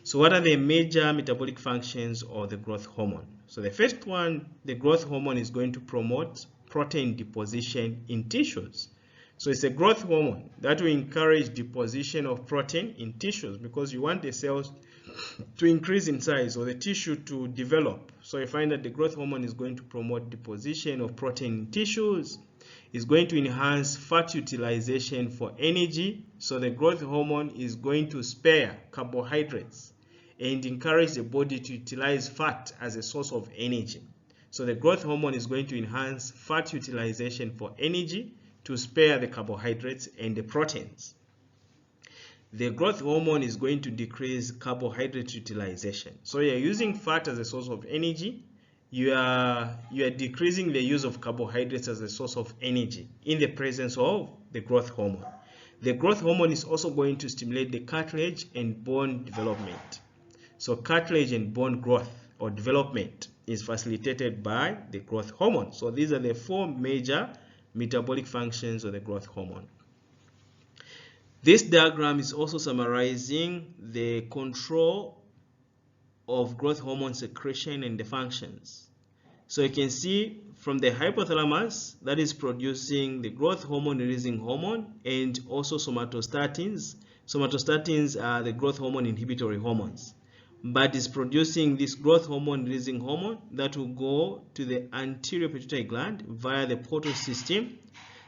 Speaker 1: So what are the major metabolic functions of the growth hormone? So the first one, the growth hormone is going to promote protein deposition in tissues. So it's a growth hormone that will encourage deposition of protein in tissues, because you want the cells to increase in size or the tissue to develop. So you find that the growth hormone is going to promote deposition of protein in tissues. It's going to enhance fat utilization for energy. So the growth hormone is going to spare carbohydrates and encourage the body to utilize fat as a source of energy. So the growth hormone is going to enhance fat utilization for energy to spare the carbohydrates and the proteins. The growth hormone is going to decrease carbohydrate utilization. So you're using fat as a source of energy. You are decreasing the use of carbohydrates as a source of energy in the presence of the growth hormone. The growth hormone is also going to stimulate the cartilage and bone development. So cartilage and bone growth or development is facilitated by the growth hormone. So these are the four major metabolic functions of the growth hormone. This diagram is also summarizing the control of growth hormone secretion and the functions. So you can see from the hypothalamus that is producing the growth hormone releasing hormone, and also somatostatins. Somatostatins are the growth hormone inhibitory hormones, but is producing this growth hormone releasing hormone that will go to the anterior pituitary gland via the portal system.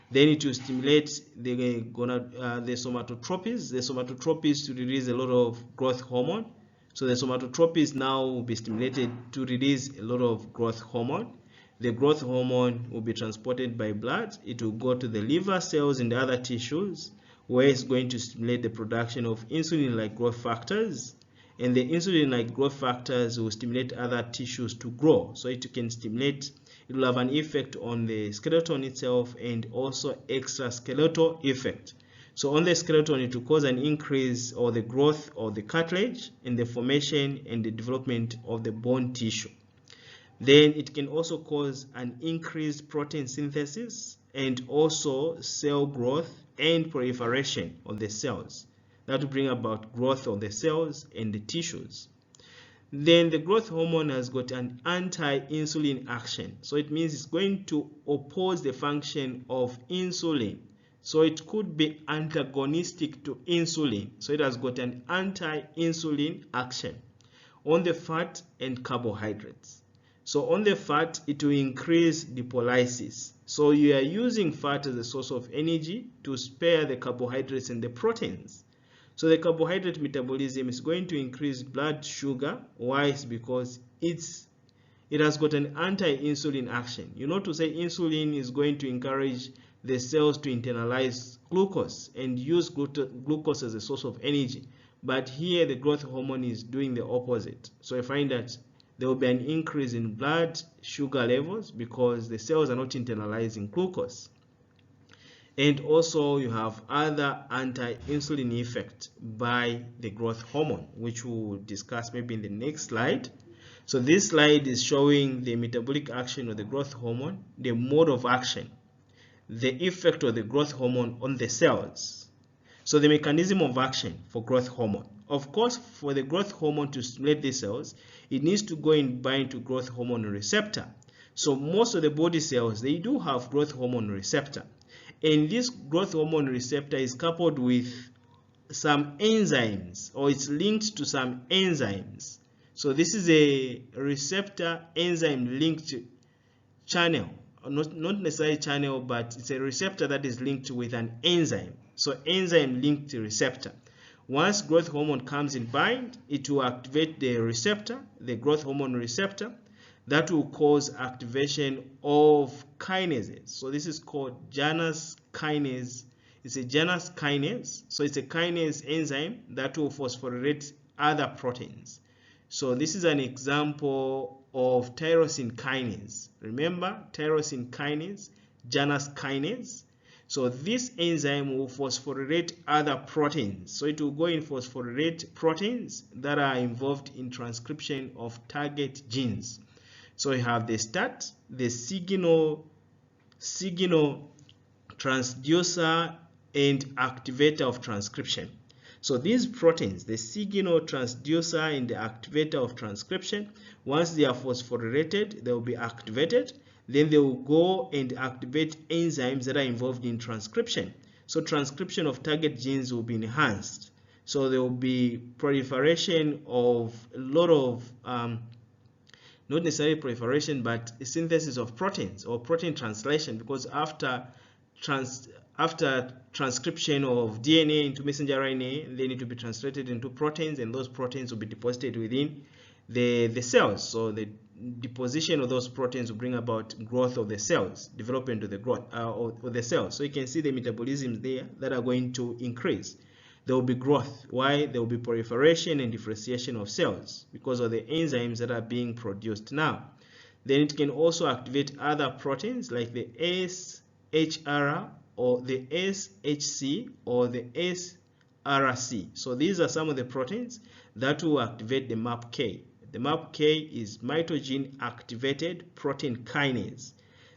Speaker 1: Then it will stimulate the somatotropins. The somatotropins to release a lot of growth hormone. So the somatotropins now will be stimulated to release a lot of growth hormone. The growth hormone will be transported by blood. It will go to the liver cells and the other tissues, where it's going to stimulate the production of insulin-like growth factors. And the insulin-like growth factors will stimulate other tissues to grow. So it can stimulate, it will have an effect on the skeleton itself and also extraskeletal effect. So on the skeleton, it will cause an increase or the growth of the cartilage and the formation and the development of the bone tissue. Then it can also cause an increased protein synthesis and also cell growth and proliferation of the cells. That will bring about growth of the cells and the tissues. then the growth hormone has got an anti-insulin action. So it means it's going to oppose the function of insulin. So it could be antagonistic to insulin. So it has got an anti-insulin action on the fat and carbohydrates. So on the fat, it will increase lipolysis. So you are using fat as a source of energy to spare the carbohydrates and the proteins. So the carbohydrate metabolism is going to increase blood sugar. Why? It's because it has got an anti-insulin action. You know, to say insulin is going to encourage the cells to internalize glucose and use glucose as a source of energy. But here the growth hormone is doing the opposite. So I find that there will be an increase in blood sugar levels because the cells are not internalizing glucose. And also you have other anti-insulin effect by the growth hormone, which we'll discuss maybe in the next slide. So this slide is showing the metabolic action of the growth hormone, the mode of action, the effect of the growth hormone on the cells. So the mechanism of action for growth hormone. Of course, for the growth hormone to stimulate the cells, it needs to go and bind to growth hormone receptor. So most of the body cells, they do have growth hormone receptor. And this growth hormone receptor is coupled with some enzymes, or it's linked to some enzymes. So this is a receptor enzyme linked channel, not necessarily channel, but it's a receptor that is linked with an enzyme. So enzyme linked receptor. Once growth hormone comes in bind, it will activate the receptor, the growth hormone receptor. That will cause activation of kinases. So this is called Janus kinase. It's a Janus kinase. So it's a kinase enzyme that will phosphorylate other proteins. So this is an example of tyrosine kinase. Remember, tyrosine kinase, Janus kinase. So this enzyme will phosphorylate other proteins. So it will go and phosphorylate proteins that are involved in transcription of target genes. So you have the start, the signal transducer and activator of transcription. So these proteins, the signal transducer and the activator of transcription, once they are phosphorylated, they will be activated. Then they will go and activate enzymes that are involved in transcription. So transcription of target genes will be enhanced. So there will be proliferation of a lot of not necessarily proliferation, but synthesis of proteins or protein translation, because after transcription of DNA into messenger RNA, they need to be translated into proteins, and those proteins will be deposited within the cells. So the deposition of those proteins will bring about growth of the cells, development of the growth of the cells. So you can see the metabolisms there that are going to increase. There will be growth. Why? There will be proliferation and differentiation of cells because of the enzymes that are being produced now. Then it can also activate other proteins like the SHR or the SHC or the SRC. So these are some of the proteins that will activate the MAPK. The MAPK is mitogen activated protein kinase.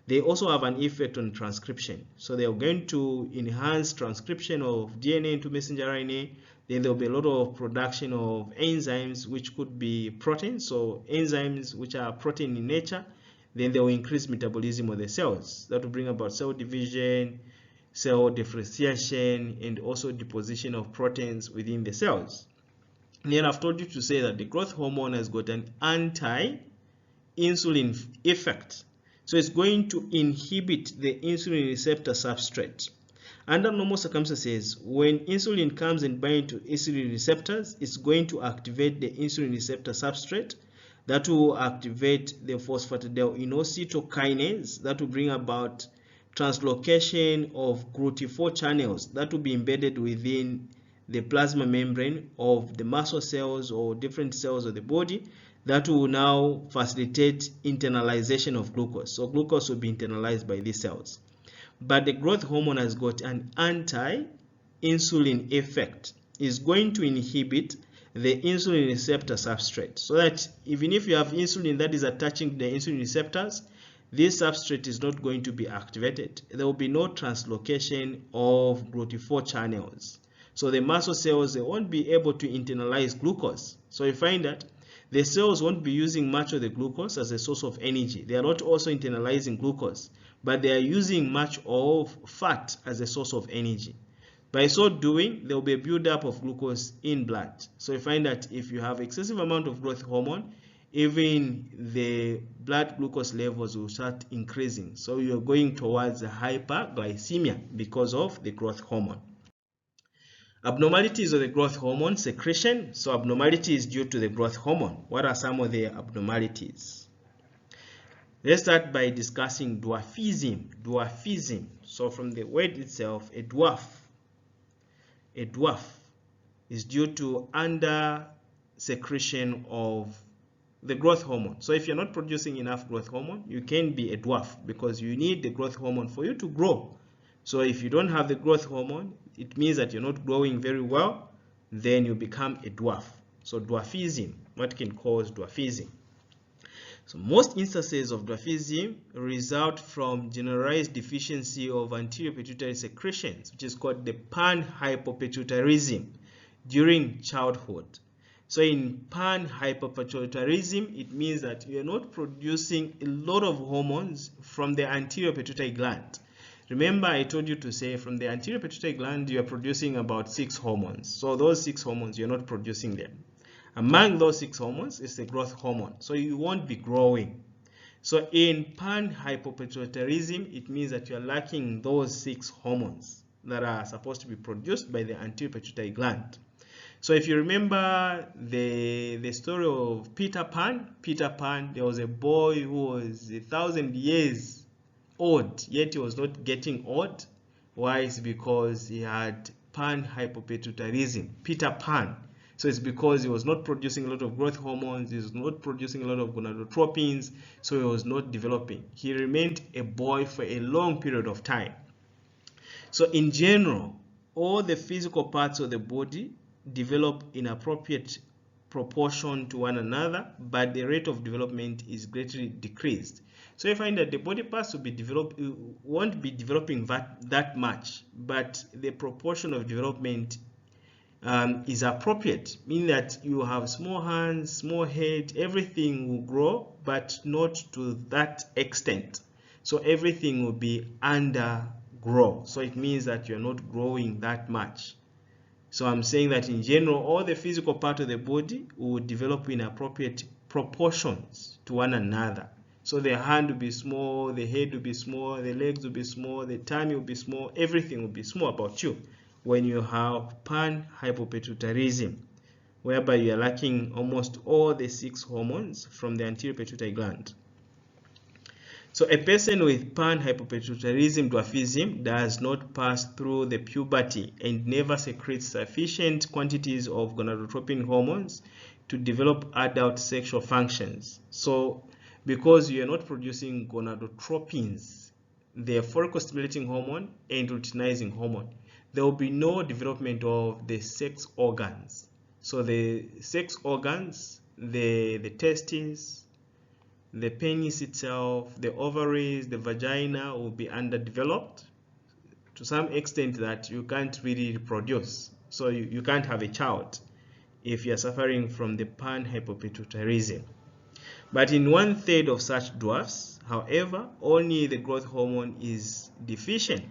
Speaker 1: They also have an effect on transcription. So they are going to enhance transcription of DNA into messenger RNA. Then there will be a lot of production of enzymes, which could be proteins. So enzymes which are protein in nature, then they will increase metabolism of the cells. That will bring about cell division, cell differentiation, and also deposition of proteins within the cells. And then I've told you to say that the growth hormone has got an anti-insulin effect. So it's going to inhibit the insulin receptor substrate. Under normal circumstances, when insulin comes and binds to insulin receptors, it's going to activate the insulin receptor substrate. That will activate the phosphatidylinositokinase. That will bring about translocation of GLUT4 channels that will be embedded within the plasma membrane of the muscle cells or different cells of the body. That will now facilitate internalization of glucose. So glucose will be internalized by these cells. But the growth hormone has got an anti-insulin effect. It's going to inhibit the insulin receptor substrate. So that even if you have insulin that is attaching the insulin receptors, this substrate is not going to be activated. There will be no translocation of GLUT4 channels. So the muscle cells, they won't be able to internalize glucose. So you find that The cells won't be using much of the glucose as a source of energy. They are not also internalizing glucose, but they are using much of fat as a source of energy. By so doing, there will be a buildup of glucose in blood. So you find that if you have excessive amount of growth hormone, even the blood glucose levels will start increasing. So you're going towards hyperglycemia because of the growth hormone. Abnormalities of the growth hormone secretion. So abnormalities due to the growth hormone. What are some of the abnormalities? Let's start by discussing dwarfism. Dwarfism. So from the word itself, a dwarf is due to under secretion of the growth hormone. So if you're not producing enough growth hormone, you can be a dwarf because you need the growth hormone for you to grow. So if you don't have the growth hormone, it means that you're not growing very well, then you become a dwarf. So dwarfism, what can cause dwarfism? So most instances of dwarfism result from generalized deficiency of anterior pituitary secretions, which is called the panhypopituitarism during childhood. So in panhypopituitarism, it means that you are not producing a lot of hormones from the anterior pituitary gland. Remember, I told you to say from the anterior pituitary gland, you are producing about 6 hormones. So those 6 hormones, you're not producing them. Among those 6 hormones is the growth hormone. So you won't be growing. So in panhypopituitarism, it means that you're lacking those 6 hormones that are supposed to be produced by the anterior pituitary gland. So if you remember the story of Peter Pan, there was a boy who was 1,000 years old, yet he was not getting old. Why? It's because he had panhypopituitarism, Peter Pan. So it's because he was not producing a lot of growth hormones, he was not producing a lot of gonadotropins, so he was not developing. He remained a boy for a long period of time. So in general, all the physical parts of the body develop in appropriate proportion to one another, but the rate of development is greatly decreased. So you find that the body parts won't be developing that much, but the proportion of development is appropriate, meaning that you have small hands, small head, everything will grow, but not to that extent. So everything will be undergrow. So it means that you're not growing that much. So I'm saying that in general, all the physical part of the body will develop in appropriate proportions to one another. So the hand will be small, the head will be small, the legs will be small, the tummy will be small, everything will be small about you when you have panhypopituitarism, whereby you are lacking almost all the 6 hormones from the anterior pituitary gland. So a person with panhypopituitarism dwarfism does not pass through the puberty and never secretes sufficient quantities of gonadotropin hormones to develop adult sexual functions. So because you are not producing gonadotropins, the follicle stimulating hormone and luteinizing hormone, there will be no development of the sex organs. So the sex organs, the testes, the penis itself, the ovaries, the vagina will be underdeveloped to some extent that you can't really reproduce. So you can't have a child if you're suffering from the panhypopituitarism. But in 1/3 of such dwarfs, however, only the growth hormone is deficient.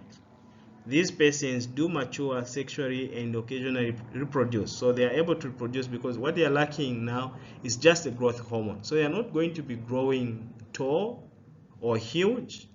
Speaker 1: These persons do mature sexually and occasionally reproduce. So they are able to reproduce because what they are lacking now is just the growth hormone. So they are not going to be growing tall or huge.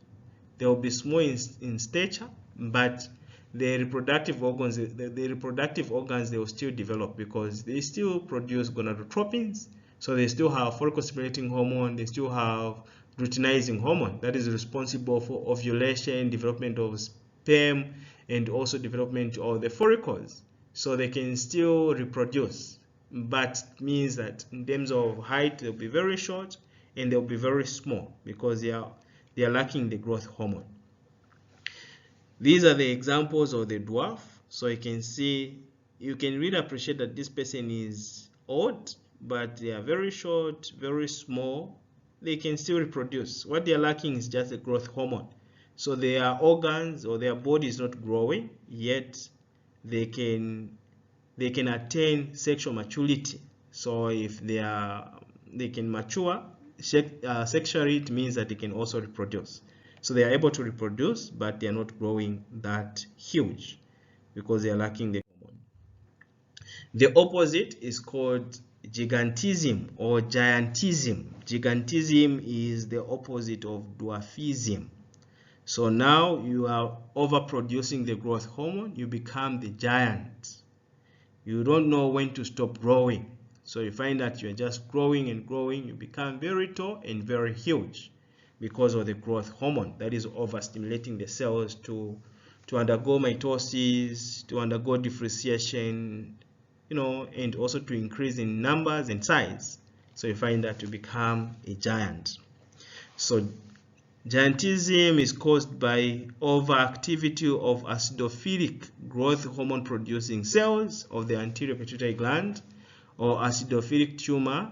Speaker 1: They will be small in stature, but the reproductive organs, they will still develop because they still produce gonadotropins. So they still have follicle stimulating hormone, they still have luteinizing hormone that is responsible for ovulation, development of sperm, and also development of the follicles. So they can still reproduce, but it means that in terms of height, they'll be very short and they'll be very small because they are lacking the growth hormone. These are the examples of the dwarf. So you can see, you can really appreciate that this person is old, but they are very short, very small. They can still reproduce. What they are lacking is just the growth hormone. So their organs or their body is not growing, yet they can attain sexual maturity. So if they are they can mature sexually, it means that they can also reproduce. So they are able to reproduce, but they are not growing that huge because they are lacking the hormone. The opposite is called gigantism or giantism. Gigantism is the opposite of dwarfism. So now you are overproducing the growth hormone, you become the giant. You don't know when to stop growing. So you find that you're just growing and growing, you become very tall and very huge because of the growth hormone that is overstimulating the cells to undergo mitosis, to undergo differentiation, and also to increase in numbers and size. So you find that you become a giant. So giantism is caused by overactivity of acidophilic growth hormone producing cells of the anterior pituitary gland or acidophilic tumor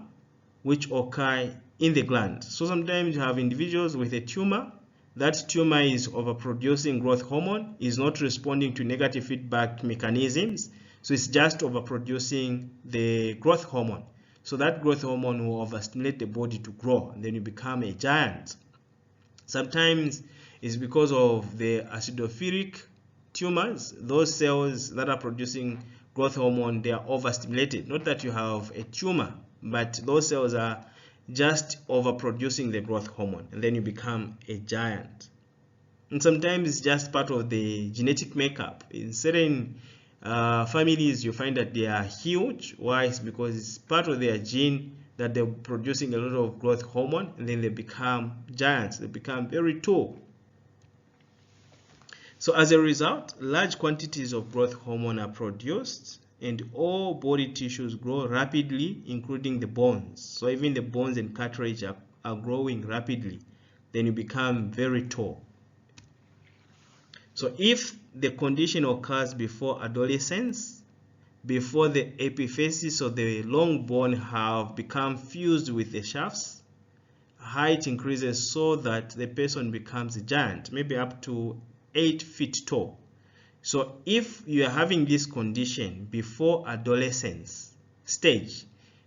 Speaker 1: which occur in the gland. So sometimes you have individuals with a tumor. That tumor is overproducing growth hormone, is not responding to negative feedback mechanisms. So it's just overproducing the growth hormone. So that growth hormone will overstimulate the body to grow, and then you become a giant. Sometimes it's because of the acidophilic tumors. Those cells that are producing growth hormone, they are overstimulated. Not that you have a tumor, but those cells are just overproducing the growth hormone, and then you become a giant. And sometimes it's just part of the genetic makeup. In certain families, you find that they are huge. Why? It's because it's part of their gene that they're producing a lot of growth hormone, and then they become giants. They become very tall. So as a result, large quantities of growth hormone are produced, and all body tissues grow rapidly, including the bones. So even the bones and cartilage are growing rapidly. Then you become very tall. So if the condition occurs before adolescence, before the epiphysis of the long bone have become fused with the shafts, height increases so that the person becomes a giant, maybe up to 8 feet tall. So if you are having this condition before adolescence stage,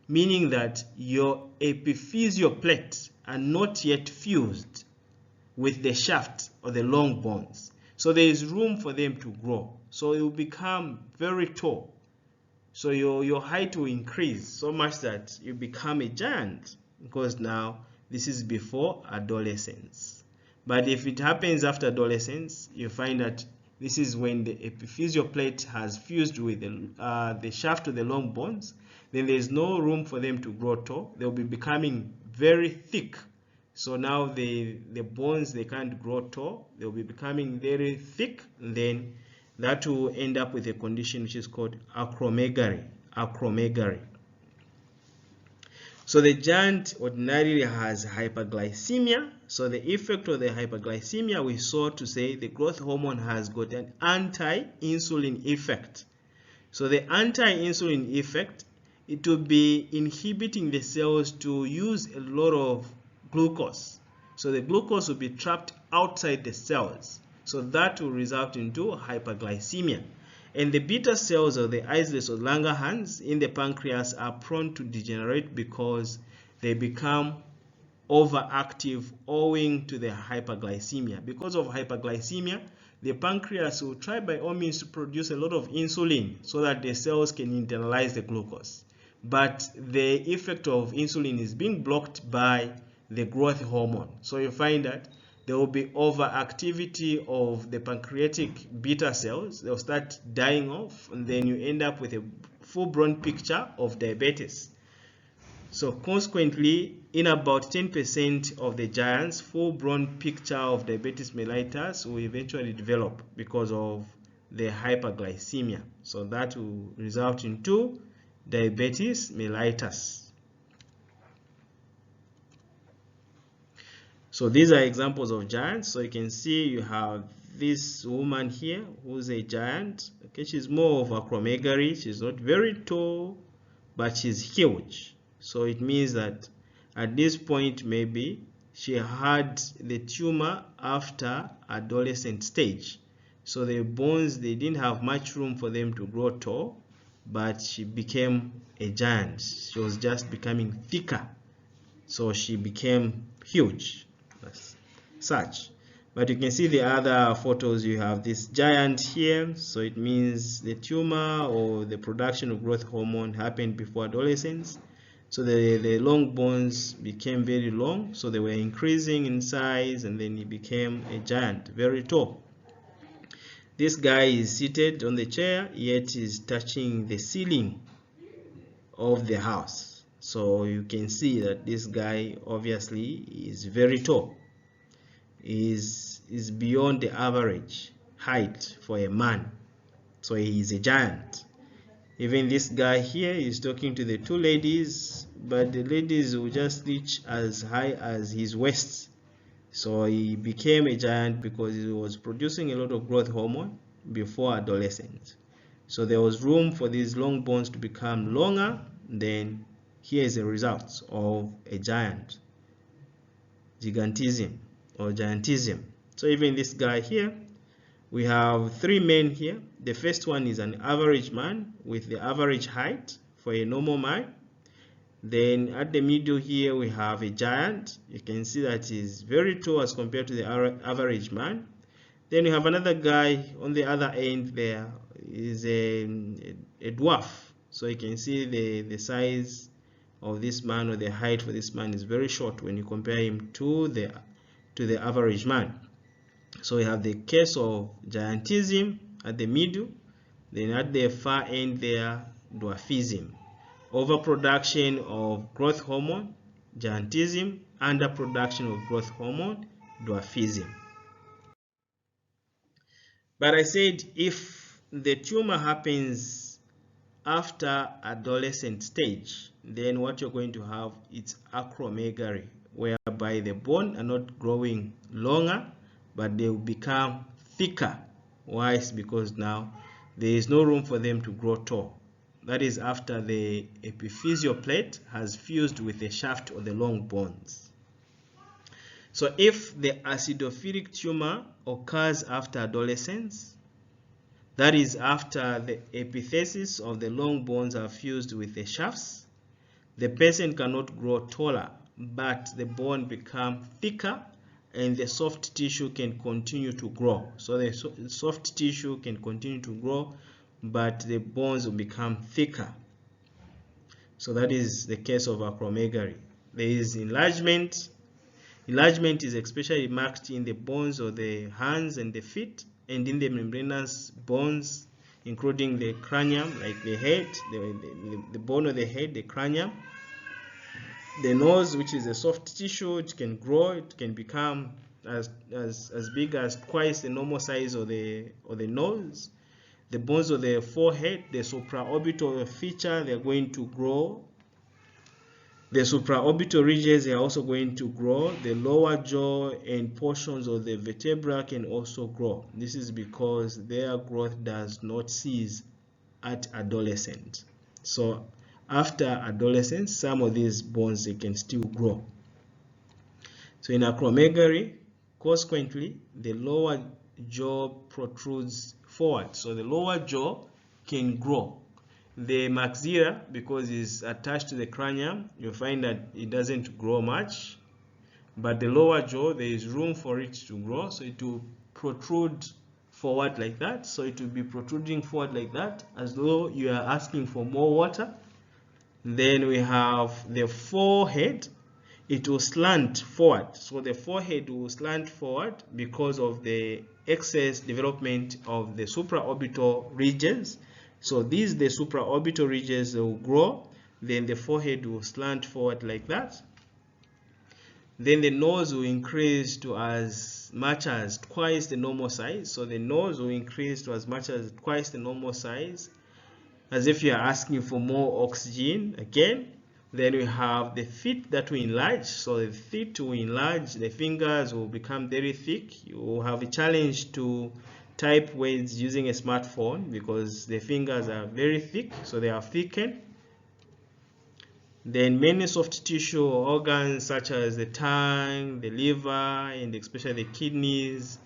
Speaker 1: meaning that your epiphyseal plates are not yet fused with the shaft or the long bones, so there is room for them to grow. So you become very tall. So your height will increase so much that you become a giant, because now this is before adolescence. But if it happens after adolescence, you find that this is when the epiphyseal plate has fused with the shaft of the long bones. Then there is no room for them to grow tall. They'll be becoming very thick. So now the bones, they can't grow tall. They'll be becoming very thick. And then that will end up with a condition which is called acromegaly. So the giant ordinarily has hyperglycemia. So the effect of the hyperglycemia, we saw to say the growth hormone has got an anti-insulin effect. So the anti-insulin effect, it will be inhibiting the cells to use a lot of glucose. So the glucose will be trapped outside the cells. So that will result into hyperglycemia. And the beta cells of the islets or Langerhans in the pancreas are prone to degenerate because they become overactive owing to the hyperglycemia. Because of hyperglycemia, the pancreas will try by all means to produce a lot of insulin so that the cells can internalize the glucose. But the effect of insulin is being blocked by the growth hormone. So you find that there will be overactivity of the pancreatic beta cells. They'll start dying off, and then you end up with a full-blown picture of diabetes. So consequently, in about 10% of the giants, full-blown picture of diabetes mellitus will eventually develop because of the hyperglycemia. So that will result into diabetes mellitus. So these are examples of giants. So you can see you have this woman here who's a giant. Okay, she's more of acromegaly. She's not very tall, but she's huge. So it means that at this point, maybe she had the tumor after adolescent stage. So the bones, they didn't have much room for them to grow tall, but she became a giant. She was just becoming thicker so she became huge as such. But you can see the other photos, you have this giant here, so it means the tumor or the production of growth hormone happened before adolescence. So the long bones became very long, so they were increasing in size, and then he became a giant, very tall. This guy is seated on the chair, yet is touching the ceiling of the house. So you can see that this guy obviously is very tall. Is beyond the average height for a man. So he is a giant. Even this guy here is talking to the two ladies, but the ladies will just reach as high as his waist. So he became a giant because he was producing a lot of growth hormone before adolescence. So there was room for these long bones to become longer. Then here is the result of a giant, gigantism or giantism. So even this guy here, we have three men here. The first one is an average man with the average height for a normal man. Then at the middle here we have a giant. You can see that he's very tall as compared to the average man. Then we have another guy on the other end. There is a dwarf. So you can see the size of this man, or the height for this man, is very short when you compare him to the average man. So we have the case of giantism at the middle. Then at the far end there, dwarfism. Overproduction of growth hormone, giantism. Underproduction of growth hormone, dwarfism. But I said if the tumor happens after adolescent stage, then what you're going to have is acromegaly, whereby the bone are not growing longer, but they will become thicker. Why? It's because now there is no room for them to grow tall. That is after the epiphyseal plate has fused with the shaft or the long bones. So if the acidophilic tumor occurs after adolescence, that is after the epiphysis of the long bones are fused with the shafts, the person cannot grow taller, but the bone becomes thicker and the soft tissue can continue to grow. So the soft tissue can continue to grow, but the bones will become thicker. So that is the case of acromegaly. There is enlargement. Enlargement is especially marked in the bones of the hands and the feet, and in the membranous bones, including the cranium, like the head, the bone of the head, the cranium. The nose, which is a soft tissue, it can grow, it can become as big as twice the normal size of the nose. The bones of the forehead, the supraorbital feature, they are going to grow. The supraorbital ridges are also going to grow. The lower jaw and portions of the vertebra can also grow. This is because their growth does not cease at adolescence. So after adolescence, some of these bones, they can still grow. So in acromegaly, consequently, the lower jaw protrudes forward. So the lower jaw can grow. The maxilla, because it's attached to the cranium, you'll find that it doesn't grow much. But the lower jaw, there is room for it to grow. So it will protrude forward like that. So it will be protruding forward like that, as though you are asking for more water. Then we have the forehead. It will slant forward. So the forehead will slant forward because of the excess development of the supraorbital regions. So these, the supraorbital regions, will grow. Then the forehead will slant forward like that. Then the nose will increase to as much as twice the normal size. So the nose will increase to as much as twice the normal size, as if you are asking for more oxygen again. Then we have the feet that will enlarge. So the feet will enlarge, the fingers will become very thick. You will have a challenge to type words using a smartphone because the fingers are very thick, so they are thickened. Then many soft tissue organs such as the tongue, the liver, and especially the kidneys,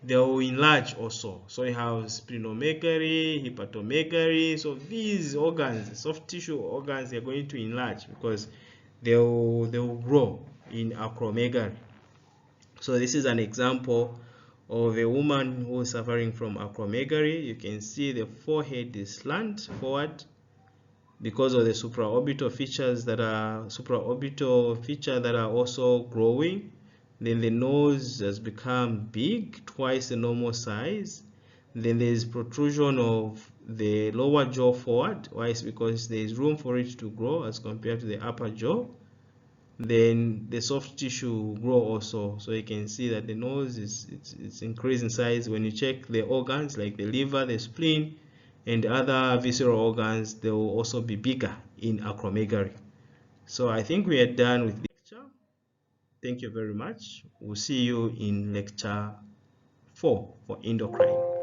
Speaker 1: they will enlarge also. So you have splenomegaly, hepatomegaly. So these organs, soft tissue organs, they are going to enlarge because they'll grow in acromegaly. So this is an example of a woman who is suffering from acromegaly. You can see the forehead is slant forward because of the supraorbital features that are also growing. Then the nose has become big, twice the normal size. Then there is protrusion of the lower jaw forward. Why? It's because there is room for it to grow as compared to the upper jaw. Then the soft tissue grow also, so you can see that the nose it's increased in size. When you check the organs like the liver, the spleen, and other visceral organs, they will also be bigger in acromegaly. So I think we are done with the lecture. Thank you very much. We'll see you in lecture 4 for endocrine.